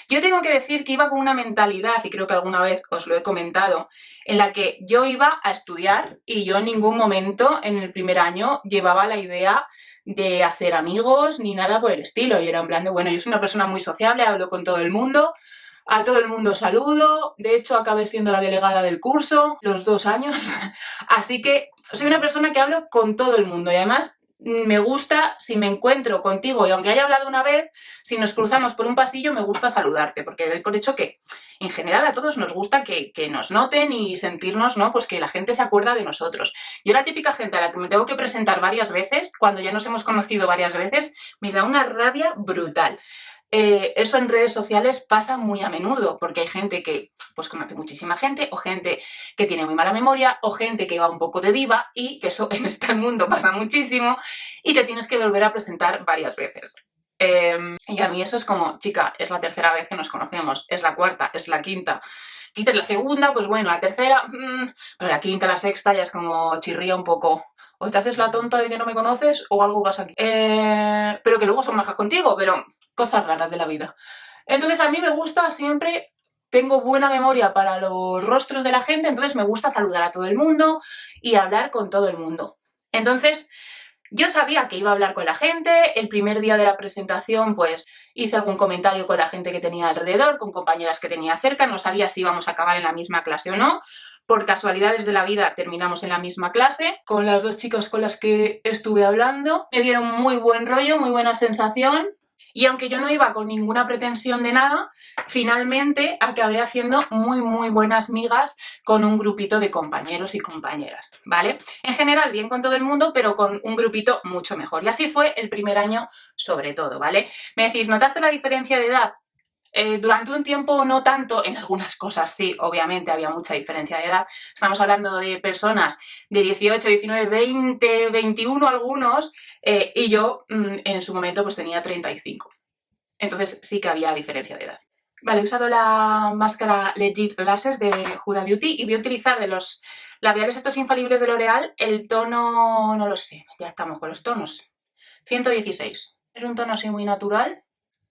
[SPEAKER 1] Yo tengo que decir que iba con una mentalidad, y creo que alguna vez os lo he comentado, en la que yo iba a estudiar y yo en ningún momento en el primer año llevaba la idea de hacer amigos ni nada por el estilo. Y era en plan de, bueno, yo soy una persona muy sociable, hablo con todo el mundo, a todo el mundo saludo, de hecho acabé siendo la delegada del curso los 2 años, así que soy una persona que hablo con todo el mundo y además me gusta, si me encuentro contigo y aunque haya hablado una vez, si nos cruzamos por un pasillo me gusta saludarte, porque doy por hecho que en general a todos nos gusta que nos noten y sentirnos, ¿no? Pues que la gente se acuerda de nosotros. Yo la típica gente a la que me tengo que presentar varias veces, cuando ya nos hemos conocido varias veces, me da una rabia brutal. Eso en redes sociales pasa muy a menudo, porque hay gente que pues conoce muchísima gente, o gente que tiene muy mala memoria, o gente que va un poco de diva, y que eso en este mundo pasa muchísimo, y te tienes que volver a presentar varias veces. Y a mí eso es como, chica, es la tercera vez que nos conocemos, es la cuarta, es la quinta. Quites la segunda, pues bueno, la tercera, pero la quinta, la sexta ya es como chirría un poco. O te haces la tonta de que no me conoces o algo pasa aquí. Pero que luego son majas contigo, pero cosas raras de la vida. Entonces a mí me gusta siempre, tengo buena memoria para los rostros de la gente, entonces me gusta saludar a todo el mundo y hablar con todo el mundo. Entonces yo sabía que iba a hablar con la gente, el primer día de la presentación pues hice algún comentario con la gente que tenía alrededor, con compañeras que tenía cerca, no sabía si íbamos a acabar en la misma clase o no. Por casualidades de la vida terminamos en la misma clase, con las 2 chicas con las que estuve hablando. Me dieron muy buen rollo, muy buena sensación. Y aunque yo no iba con ninguna pretensión de nada, finalmente acabé haciendo muy buenas migas con un grupito de compañeros y compañeras, ¿vale? En general bien con todo el mundo, pero con un grupito mucho mejor. Y así fue el primer año sobre todo, ¿vale? Me decís, ¿notaste la diferencia de edad? Durante un tiempo no tanto, en algunas cosas sí, obviamente había mucha diferencia de edad. Estamos hablando de personas de 18, 19, 20, 21 algunos, y yo en su momento pues tenía 35. Entonces sí que había diferencia de edad. Vale, he usado la máscara Legit Lashes de Huda Beauty y voy a utilizar de los labiales estos infalibles de L'Oreal el tono, no lo sé, ya estamos con los tonos, 116. Es un tono así muy natural,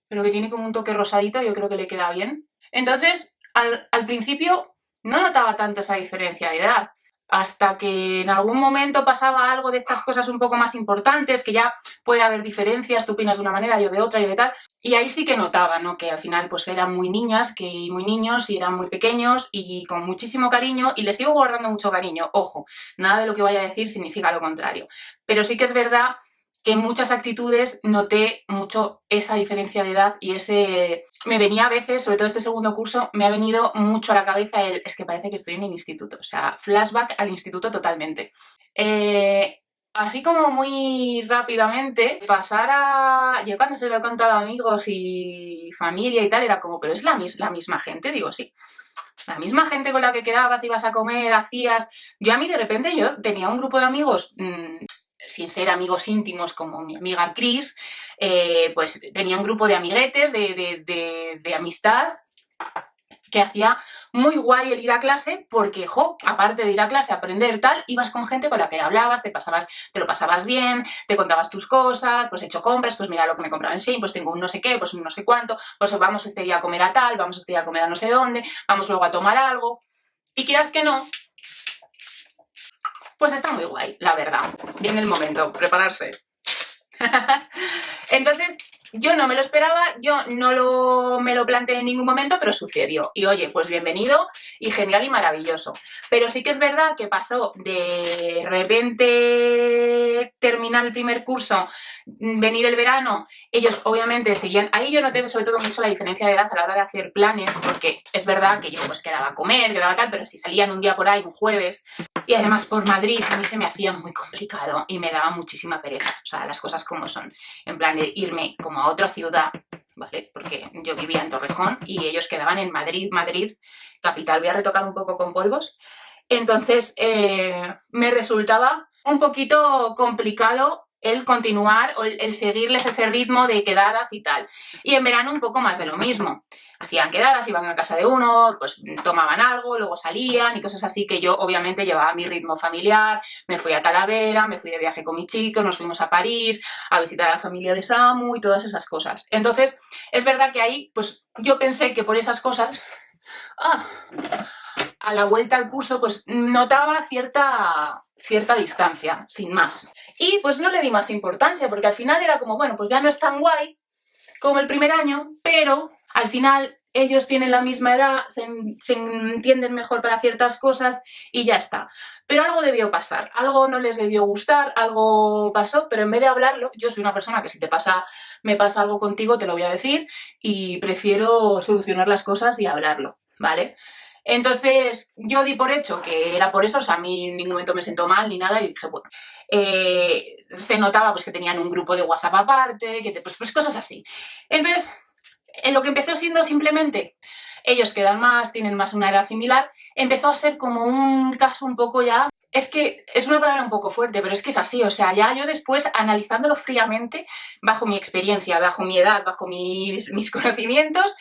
[SPEAKER 1] pero que tiene como un toque rosadito, yo creo que le queda bien. Entonces, al principio no notaba tanto esa diferencia de edad, hasta que en algún momento pasaba algo de estas cosas un poco más importantes, que ya puede haber diferencias, tú opinas de una manera, yo de otra, yo de tal, y ahí sí que notaba, ¿no? Que al final pues eran muy niñas, que muy niños, y eran muy pequeños, y con muchísimo cariño, y les sigo guardando mucho cariño, ojo, nada de lo que vaya a decir significa lo contrario, pero sí que es verdad que en muchas actitudes noté mucho esa diferencia de edad y ese... Me venía a veces, sobre todo este segundo curso, me ha venido mucho a la cabeza el... Es que parece que estoy en el instituto, o sea, flashback al instituto totalmente. Así como muy rápidamente, pasar a... Yo cuando se lo he contado a amigos y familia y tal, era como, pero es la misma gente, digo, sí. La misma gente con la que quedabas, ibas a comer, hacías... Yo a mí de repente yo tenía un grupo de amigos... sin ser amigos íntimos como mi amiga Chris, pues tenía un grupo de amiguetes, de amistad, que hacía muy guay el ir a clase porque, aparte de ir a clase a aprender tal, ibas con gente con la que hablabas, te lo pasabas bien, te contabas tus cosas, pues he hecho compras, pues mira lo que me he comprado en Shein, pues tengo un no sé qué, pues un no sé cuánto, pues vamos este día a comer a tal, vamos este día a comer a no sé dónde, vamos luego a tomar algo, y quieras que no, pues está muy guay, la verdad. Viene el momento, prepararse. Entonces, yo no me lo esperaba, yo no me lo planteé en ningún momento, pero sucedió. Y oye, pues bienvenido y genial y maravilloso. Pero sí que es verdad que pasó de repente terminar el primer curso, venir el verano, ellos obviamente seguían... Ahí yo noté sobre todo mucho la diferencia de edad a la hora de hacer planes, porque es verdad que yo pues quedaba a comer, quedaba tal, pero si salían un día por ahí, un jueves... Y además por Madrid a mí se me hacía muy complicado y me daba muchísima pereza, o sea, las cosas como son, en plan de irme como a otra ciudad, ¿vale? Porque yo vivía en Torrejón y ellos quedaban en Madrid, capital. Voy a retocar un poco con polvos. Entonces me resultaba un poquito complicado el continuar o el seguirles ese ritmo de quedadas y tal. Y en verano un poco más de lo mismo. Hacían quedadas, iban a casa de uno, pues tomaban algo, luego salían y cosas así, que yo obviamente llevaba mi ritmo familiar. Me fui a Talavera, me fui de viaje con mis chicos, nos fuimos a París a visitar a la familia de Samu y todas esas cosas. Entonces, es verdad que ahí, pues yo pensé que por esas cosas, a la vuelta al curso, pues notaba cierta distancia, sin más. Y pues no le di más importancia, porque al final era como, bueno, pues ya no es tan guay como el primer año, pero al final ellos tienen la misma edad, se entienden mejor para ciertas cosas y ya está. Pero algo debió pasar, algo no les debió gustar, algo pasó, pero en vez de hablarlo, yo soy una persona que si me pasa algo contigo, te lo voy a decir y prefiero solucionar las cosas y hablarlo, ¿vale? Entonces yo di por hecho que era por eso, o sea, a mí en ningún momento me sentó mal ni nada y dije, bueno, se notaba pues que tenían un grupo de WhatsApp aparte, que pues cosas así. Entonces, en lo que empezó siendo simplemente ellos quedan más, tienen más una edad similar, empezó a ser como un caso un poco ya... Es que es una palabra un poco fuerte, pero es que es así, o sea, ya yo después, analizándolo fríamente, bajo mi experiencia, bajo mi edad, bajo mis conocimientos,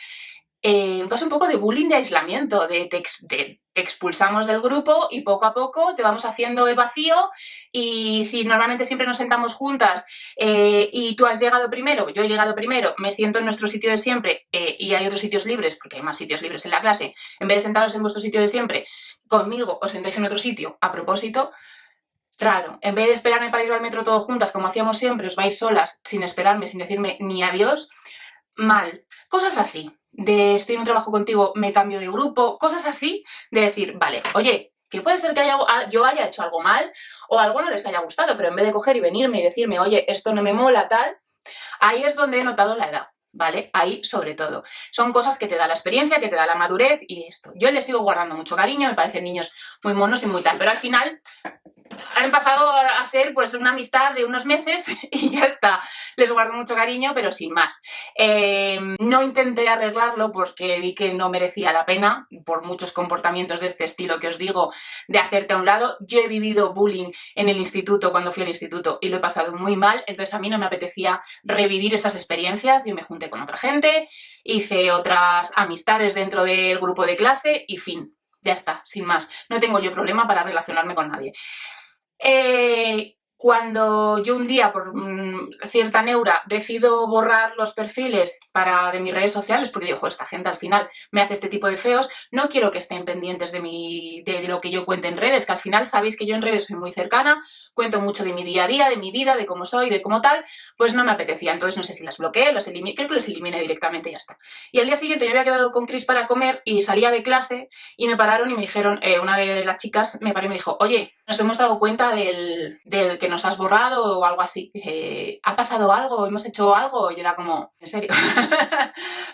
[SPEAKER 1] un caso un poco de bullying de aislamiento, te expulsamos del grupo y poco a poco te vamos haciendo el vacío y si normalmente siempre nos sentamos juntas y tú has llegado primero, yo he llegado primero, me siento en nuestro sitio de siempre y hay otros sitios libres, porque hay más sitios libres en la clase, en vez de sentaros en vuestro sitio de siempre, conmigo os sentáis en otro sitio a propósito, raro. En vez de esperarme para ir al metro todos juntas como hacíamos siempre, os vais solas sin esperarme, sin decirme ni adiós, mal. Cosas así, de estoy en un trabajo contigo, me cambio de grupo, cosas así, de decir, vale, oye, que puede ser que yo haya hecho algo mal o algo no les haya gustado, pero en vez de coger y venirme y decirme, oye, esto no me mola, tal, ahí es donde he notado la edad, ¿vale? Ahí sobre todo. Son cosas que te da la experiencia, que te da la madurez y esto. Yo les sigo guardando mucho cariño, me parecen niños muy monos y muy tal, pero al final han pasado a ser pues una amistad de unos meses y ya está. Les guardo mucho cariño, pero sin más. No intenté arreglarlo porque vi que no merecía la pena por muchos comportamientos de este estilo que os digo, de hacerte a un lado. Yo he vivido bullying en el instituto cuando fui al instituto y lo he pasado muy mal, entonces a mí no me apetecía revivir esas experiencias. Yo me junté con otra gente, hice otras amistades dentro del grupo de clase y fin. Ya está, sin más. No tengo yo problema para relacionarme con nadie. Cuando yo un día, por cierta neura, decido borrar los perfiles de mis redes sociales, porque digo, esta gente al final me hace este tipo de feos, no quiero que estén pendientes de lo que yo cuente en redes, que al final sabéis que yo en redes soy muy cercana, cuento mucho de mi día a día, de mi vida, de cómo soy, de cómo tal, pues no me apetecía. Entonces no sé si las bloqueé, los eliminé, creo que los eliminé directamente y ya está. Y al día siguiente yo había quedado con Chris para comer y salía de clase y me pararon y me dijeron, una de las chicas me paró y me dijo, oye, nos hemos dado cuenta del que nos has borrado o algo así. ¿Ha pasado algo? ¿Hemos hecho algo? Y yo era como, ¿en serio?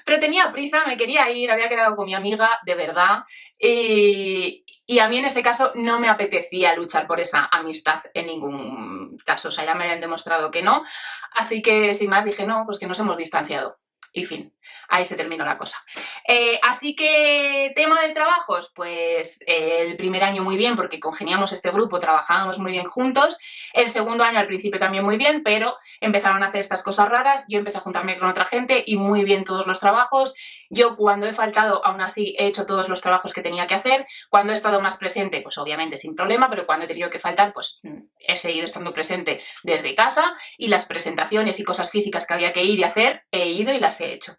[SPEAKER 1] Pero tenía prisa, me quería ir, había quedado con mi amiga, de verdad. Y a mí en ese caso no me apetecía luchar por esa amistad en ningún caso. O sea, ya me habían demostrado que no. Así que sin más dije, no, pues que nos hemos distanciado. Y fin, ahí se terminó la cosa. Así que, tema de trabajos, pues el primer año muy bien porque congeniamos este grupo, trabajábamos muy bien juntos. El segundo año al principio también muy bien, pero empezaron a hacer estas cosas raras, yo empecé a juntarme con otra gente y muy bien todos los trabajos. Yo cuando he faltado, aún así, he hecho todos los trabajos que tenía que hacer. Cuando he estado más presente, pues obviamente sin problema, pero cuando he tenido que faltar, pues he seguido estando presente desde casa y las presentaciones y cosas físicas que había que ir y hacer, he ido y las he hecho.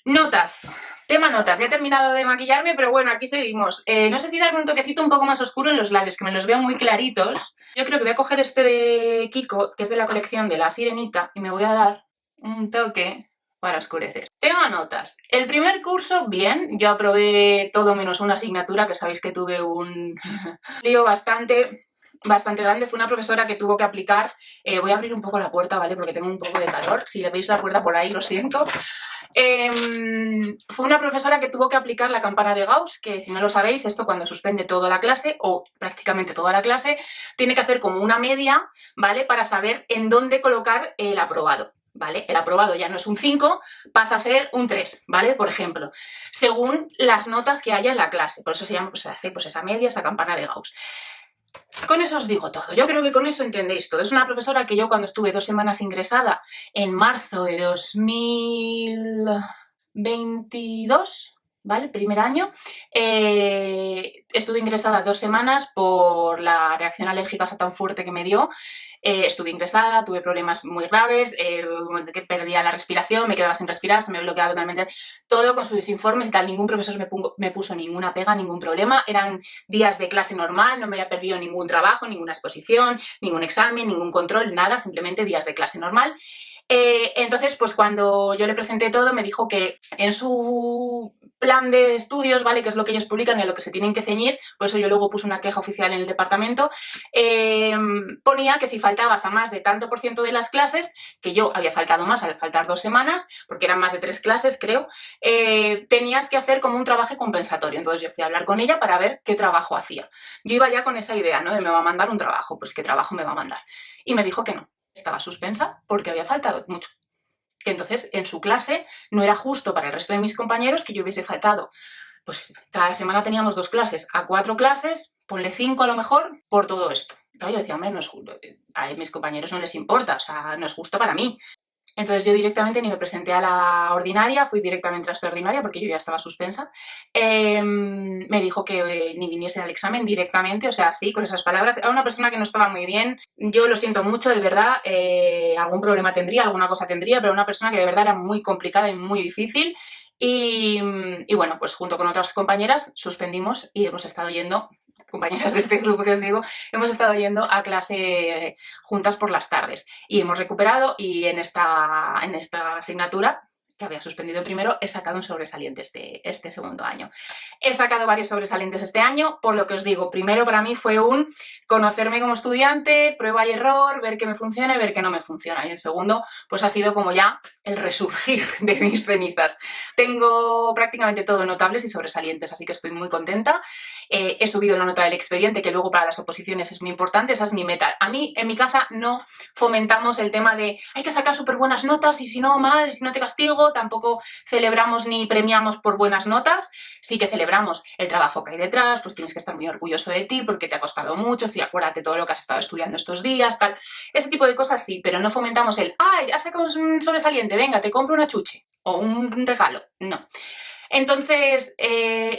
[SPEAKER 1] Notas. Tema notas. Ya he terminado de maquillarme, pero bueno, aquí seguimos. No sé si darme un toquecito un poco más oscuro en los labios, que me los veo muy claritos. Yo creo que voy a coger este de Kiko, que es de la colección de La Sirenita, y me voy a dar un toque para oscurecer. Tema notas. El primer curso, bien. Yo aprobé todo menos una asignatura, que sabéis que tuve un lío bastante grande. Fue una profesora que tuvo que aplicar, voy a abrir un poco la puerta, ¿vale? Porque tengo un poco de calor, si le veis la puerta por ahí, lo siento. Fue una profesora que tuvo que aplicar la campana de Gauss, que si no lo sabéis, esto cuando suspende toda la clase, o prácticamente toda la clase, tiene que hacer como una media, ¿vale? Para saber en dónde colocar el aprobado. ¿Vale? El aprobado ya no es un 5, pasa a ser un 3, ¿vale? Por ejemplo, según las notas que haya en la clase. Por eso se llama, pues, se hace pues, esa media, esa campana de Gauss. Con eso os digo todo, yo creo que con eso entendéis todo. Es una profesora que yo cuando estuve 2 semanas ingresada en marzo de 2022, ¿vale? Primer año, estuve ingresada 2 semanas por la reacción alérgica tan fuerte que me dio. Estuve ingresada, tuve problemas muy graves, que perdía la respiración, me quedaba sin respirar, se me bloqueaba totalmente todo con sus informes y tal. Ningún profesor me puso ninguna pega, ningún problema. Eran días de clase normal, no me había perdido ningún trabajo, ninguna exposición, ningún examen, ningún control, nada, simplemente días de clase normal. Entonces, pues cuando yo le presenté todo, me dijo que en su plan de estudios, ¿vale? Que es lo que ellos publican y a lo que se tienen que ceñir, por eso yo luego puse una queja oficial en el departamento, ponía que si faltabas a más de tanto por ciento de las clases, que yo había faltado más al faltar 2 semanas, porque eran más de 3 clases, creo, tenías que hacer como un trabajo compensatorio. Entonces yo fui a hablar con ella para ver qué trabajo hacía. Yo iba ya con esa idea, ¿no? De me va a mandar un trabajo, pues qué trabajo me va a mandar. Y me dijo que no. Estaba suspensa porque había faltado mucho. Que entonces en su clase no era justo para el resto de mis compañeros que yo hubiese faltado. Pues cada semana teníamos 2 clases, a 4 clases, ponle 5 a lo mejor, por todo esto. Claro, yo decía, hombre, no es justo, a mis compañeros no les importa, o sea, no es justo para mí. Entonces yo directamente ni me presenté a la ordinaria, fui directamente a esta ordinaria porque yo ya estaba suspensa. Me dijo que ni viniese al examen directamente, o sea, sí, con esas palabras. Era una persona que no estaba muy bien, yo lo siento mucho, de verdad, algún problema tendría, alguna cosa tendría, pero una persona que de verdad era muy complicada y muy difícil. Y bueno, pues junto con otras compañeras suspendimos y hemos estado yendo, compañeras de este grupo que os digo, hemos estado yendo a clase juntas por las tardes y hemos recuperado y en esta asignatura que había suspendido primero, he sacado un sobresaliente este segundo año. He sacado varios sobresalientes este año, por lo que os digo, primero para mí fue un conocerme como estudiante, prueba y error, ver qué me funciona y ver qué no me funciona. Y el segundo, pues ha sido como ya el resurgir de mis cenizas. Tengo prácticamente todo notables y sobresalientes, así que estoy muy contenta. He subido la nota del expediente, que luego para las oposiciones es muy importante, esa es mi meta. A mí, en mi casa, no fomentamos el tema de hay que sacar súper buenas notas y si no, mal, y si no te castigo. Tampoco celebramos ni premiamos por buenas notas, sí que celebramos el trabajo que hay detrás, pues tienes que estar muy orgulloso de ti porque te ha costado mucho, acuérdate todo lo que has estado estudiando estos días, tal. Ese tipo de cosas sí, pero no fomentamos el ¡ay, has sacado un sobresaliente, venga, te compro una chuche! O un regalo, no. Entonces,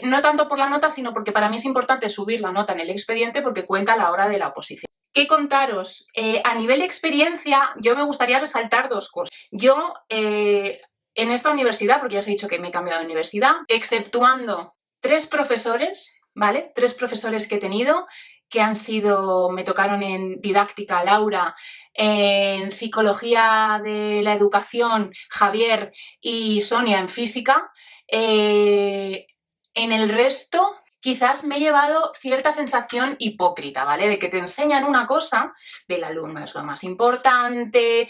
[SPEAKER 1] no tanto por la nota, sino porque para mí es importante subir la nota en el expediente porque cuenta a la hora de la oposición. ¿Qué contaros? A nivel de experiencia, yo me gustaría resaltar 2 cosas. Yo, en esta universidad, porque ya os he dicho que me he cambiado de universidad, exceptuando 3 profesores, ¿vale? 3 profesores que he tenido, que han sido, me tocaron en didáctica Laura, en psicología de la educación Javier y Sonia en física. En el resto quizás me he llevado cierta sensación hipócrita, ¿vale? De que te enseñan una cosa, del alumno es lo más importante,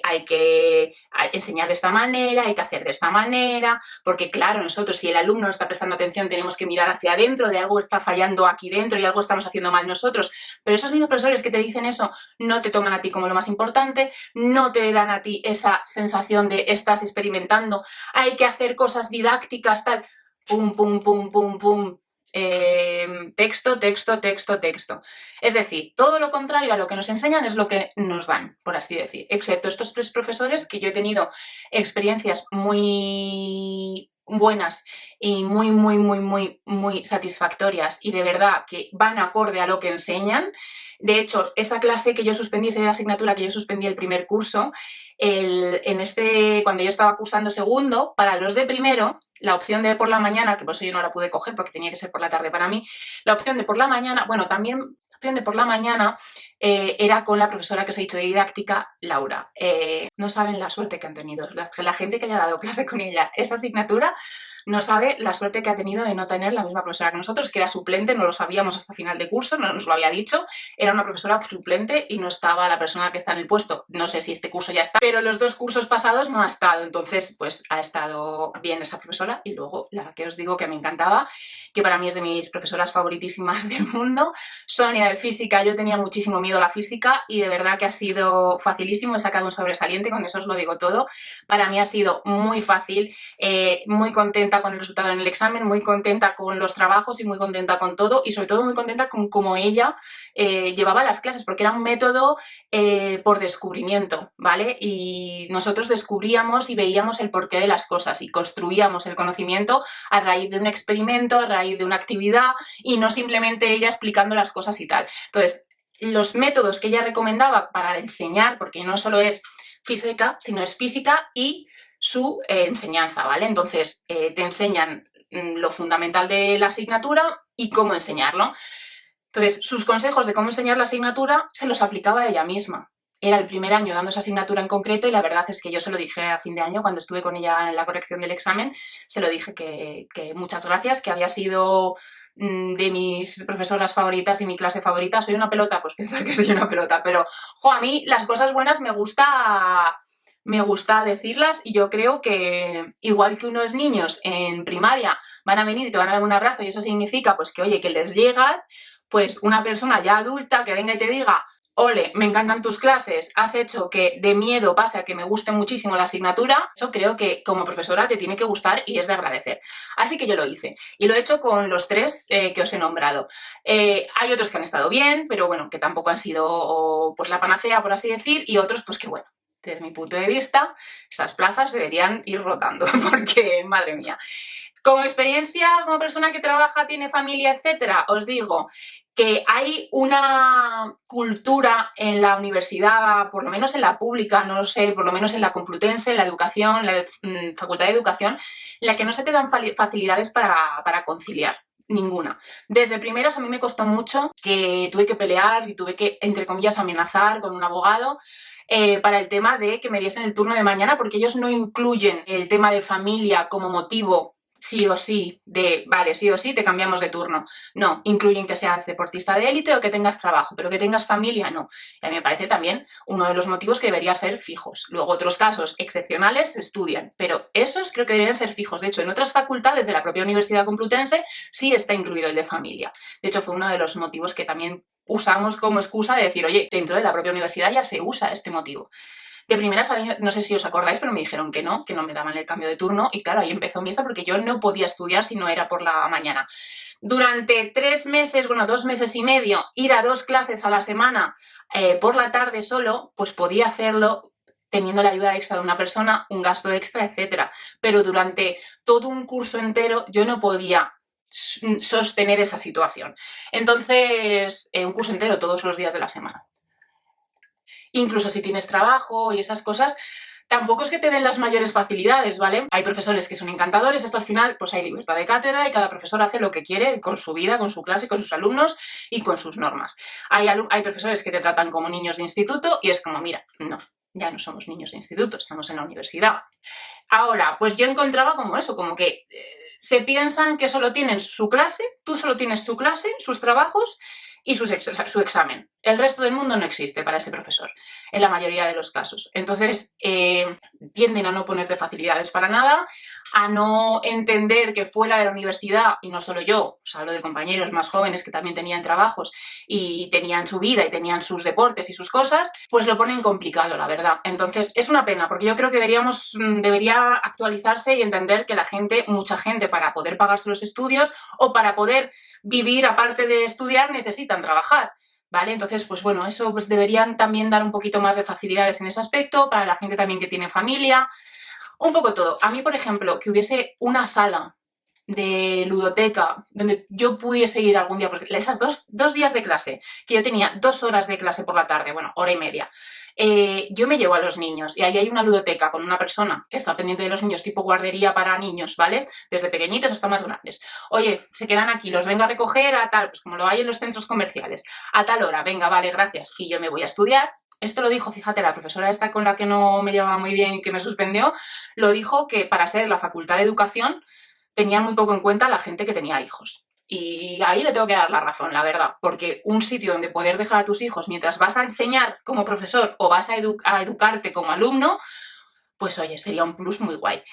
[SPEAKER 1] hay que enseñar de esta manera, hay que hacer de esta manera, porque claro, nosotros si el alumno no está prestando atención tenemos que mirar hacia adentro, de algo está fallando aquí dentro y algo estamos haciendo mal nosotros, pero esos mismos profesores que te dicen eso no te toman a ti como lo más importante, no te dan a ti esa sensación de estás experimentando, hay que hacer cosas didácticas, tal, pum, pum, pum, pum, pum. Texto, texto, texto, texto. Es decir, todo lo contrario a lo que nos enseñan es lo que nos dan, por así decir, excepto estos 3 profesores que yo he tenido experiencias muy buenas y muy satisfactorias y de verdad que van acorde a lo que enseñan. De hecho, esa clase que yo suspendí, esa asignatura que yo suspendí el primer curso, cuando yo estaba cursando segundo, para los de primero, la opción de por la mañana, que por eso yo no la pude coger porque tenía que ser por la tarde para mí, la opción de por la mañana, bueno, también la opción de por la mañana era con la profesora que os he dicho de didáctica, Laura. No saben la suerte que han tenido. La gente que haya dado clase con ella esa asignatura no sabe la suerte que ha tenido de no tener la misma profesora que nosotros, que era suplente, no lo sabíamos hasta final de curso, no nos lo había dicho, era una profesora suplente y no estaba la persona que está en el puesto. No sé si este curso ya está, pero los 2 cursos pasados no ha estado, entonces pues ha estado bien esa profesora y luego la que os digo que me encantaba, que para mí es de mis profesoras favoritísimas del mundo, Sonia de física. Yo tenía muchísimo miedo a la física y de verdad que ha sido facilísimo, he sacado un sobresaliente, con eso os lo digo todo. Para mí ha sido muy fácil, muy contenta contenta con el resultado en el examen, muy contenta con los trabajos y muy contenta con todo, y sobre todo muy contenta con cómo ella llevaba las clases, porque era un método por descubrimiento, ¿vale? Y nosotros descubríamos y veíamos el porqué de las cosas y construíamos el conocimiento a raíz de un experimento, a raíz de una actividad, y no simplemente ella explicando las cosas y tal. Entonces, los métodos que ella recomendaba para enseñar, porque no solo es física, sino es física y su enseñanza, ¿vale? Entonces, te enseñan lo fundamental de la asignatura y cómo enseñarlo. Entonces, sus consejos de cómo enseñar la asignatura se los aplicaba ella misma. Era el primer año dando esa asignatura en concreto y la verdad es que yo se lo dije a fin de año cuando estuve con ella en la corrección del examen, se lo dije que muchas gracias, que había sido de mis profesoras favoritas y mi clase favorita. ¿Soy una pelota? Pues pensar que soy una pelota, pero jo, a mí las cosas buenas me gusta decirlas, y yo creo que igual que unos niños en primaria van a venir y te van a dar un abrazo y eso significa pues que oye, que les llegas, pues una persona ya adulta que venga y te diga: ole, me encantan tus clases, has hecho que de miedo pase a que me guste muchísimo la asignatura, eso creo que como profesora te tiene que gustar y es de agradecer. Así que yo lo hice y lo he hecho con los 3 que os he nombrado. Hay otros que han estado bien, pero bueno, que tampoco han sido pues la panacea, por así decir, y otros pues que bueno, desde mi punto de vista, esas plazas deberían ir rotando porque, madre mía. Como experiencia, como persona que trabaja, tiene familia, etcétera, os digo que hay una cultura en la universidad, por lo menos en la pública, no lo sé, por lo menos en la Complutense, en la educación, en la Facultad de Educación, en la que no se te dan facilidades para conciliar. Ninguna. Desde primeras a mí me costó mucho, que tuve que pelear y tuve que, entre comillas, amenazar con un abogado para el tema de que me diesen el turno de mañana, porque ellos no incluyen el tema de familia como motivo sí o sí, de vale, sí o sí te cambiamos de turno. No, incluyen que seas deportista de élite o que tengas trabajo, pero que tengas familia no. Y a mí me parece también uno de los motivos que debería ser fijos. Luego otros casos excepcionales se estudian, pero esos creo que deberían ser fijos. De hecho, en otras facultades de la propia Universidad Complutense sí está incluido el de familia. De hecho, fue uno de los motivos que también usamos como excusa de decir, oye, dentro de la propia universidad ya se usa este motivo. De primeras, no sé si os acordáis, pero me dijeron que no me daban el cambio de turno y claro, ahí empezó mi esta porque yo no podía estudiar si no era por la mañana. Durante 3 meses, bueno, 2 meses y medio, ir a 2 clases a la semana por la tarde solo, pues podía hacerlo teniendo la ayuda extra de una persona, un gasto extra, etcétera. Pero durante todo un curso entero yo no podía sostener esa situación. Entonces, un curso entero todos los días de la semana. Incluso si tienes trabajo y esas cosas, tampoco es que te den las mayores facilidades, ¿vale? Hay profesores que son encantadores, esto al final pues hay libertad de cátedra y cada profesor hace lo que quiere con su vida, con su clase, con sus alumnos y con sus normas. Hay profesores que te tratan como niños de instituto y es como, mira, no, ya no somos niños de instituto, estamos en la universidad. Ahora, pues yo encontraba como eso, como que se piensan que solo tienen su clase, tú solo tienes su clase, sus trabajos y su examen. El resto del mundo no existe para ese profesor, en la mayoría de los casos. Entonces, tienden a no ponerte facilidades para nada, a no entender que fuera de la universidad, y no solo yo, os hablo de compañeros más jóvenes que también tenían trabajos y tenían su vida y tenían sus deportes y sus cosas, pues lo ponen complicado, la verdad. Entonces, es una pena, porque yo creo que debería actualizarse y entender que mucha gente, para poder pagarse los estudios o para poder vivir aparte de estudiar, necesitan trabajar, ¿vale? Entonces, pues bueno, eso pues deberían también dar un poquito más de facilidades en ese aspecto, para la gente también que tiene familia, un poco todo. A mí, por ejemplo, que hubiese una sala de ludoteca donde yo pudiese ir algún día, porque esas dos días de clase, que yo tenía 2 horas de clase por la tarde, bueno, hora y media, yo me llevo a los niños y ahí hay una ludoteca con una persona que está pendiente de los niños, tipo guardería para niños, ¿vale? Desde pequeñitos hasta más grandes. Oye, se quedan aquí, los vengo a recoger a tal, pues como lo hay en los centros comerciales, a tal hora, venga, vale, gracias, y yo me voy a estudiar. Esto lo dijo, fíjate, la profesora esta con la que no me llevaba muy bien y que me suspendió, lo dijo que para ser la Facultad de Educación tenían muy poco en cuenta a la gente que tenía hijos. Y ahí le tengo que dar la razón, la verdad, porque un sitio donde poder dejar a tus hijos mientras vas a enseñar como profesor o vas a educarte como alumno, pues oye, sería un plus muy guay.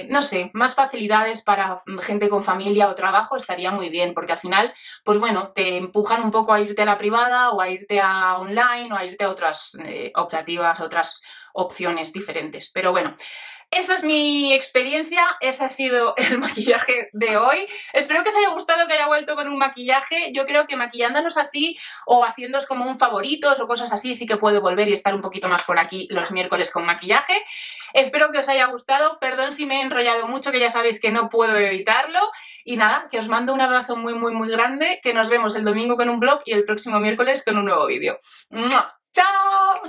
[SPEAKER 1] No sé, más facilidades para gente con familia o trabajo estaría muy bien, porque al final, pues bueno, te empujan un poco a irte a la privada o a irte a online o a irte a otras optativas, otras opciones diferentes. Pero bueno, esa es mi experiencia, ese ha sido el maquillaje de hoy. Espero que os haya gustado, que haya vuelto con un maquillaje. Yo creo que maquillándonos así o haciéndoos como un favoritos o cosas así, sí que puedo volver y estar un poquito más por aquí los miércoles con maquillaje. Espero que os haya gustado. Perdón si me he enrollado mucho, que ya sabéis que no puedo evitarlo. Y nada, que os mando un abrazo muy, muy, muy grande, que nos vemos el domingo con un vlog y el próximo miércoles con un nuevo vídeo. ¡Chao!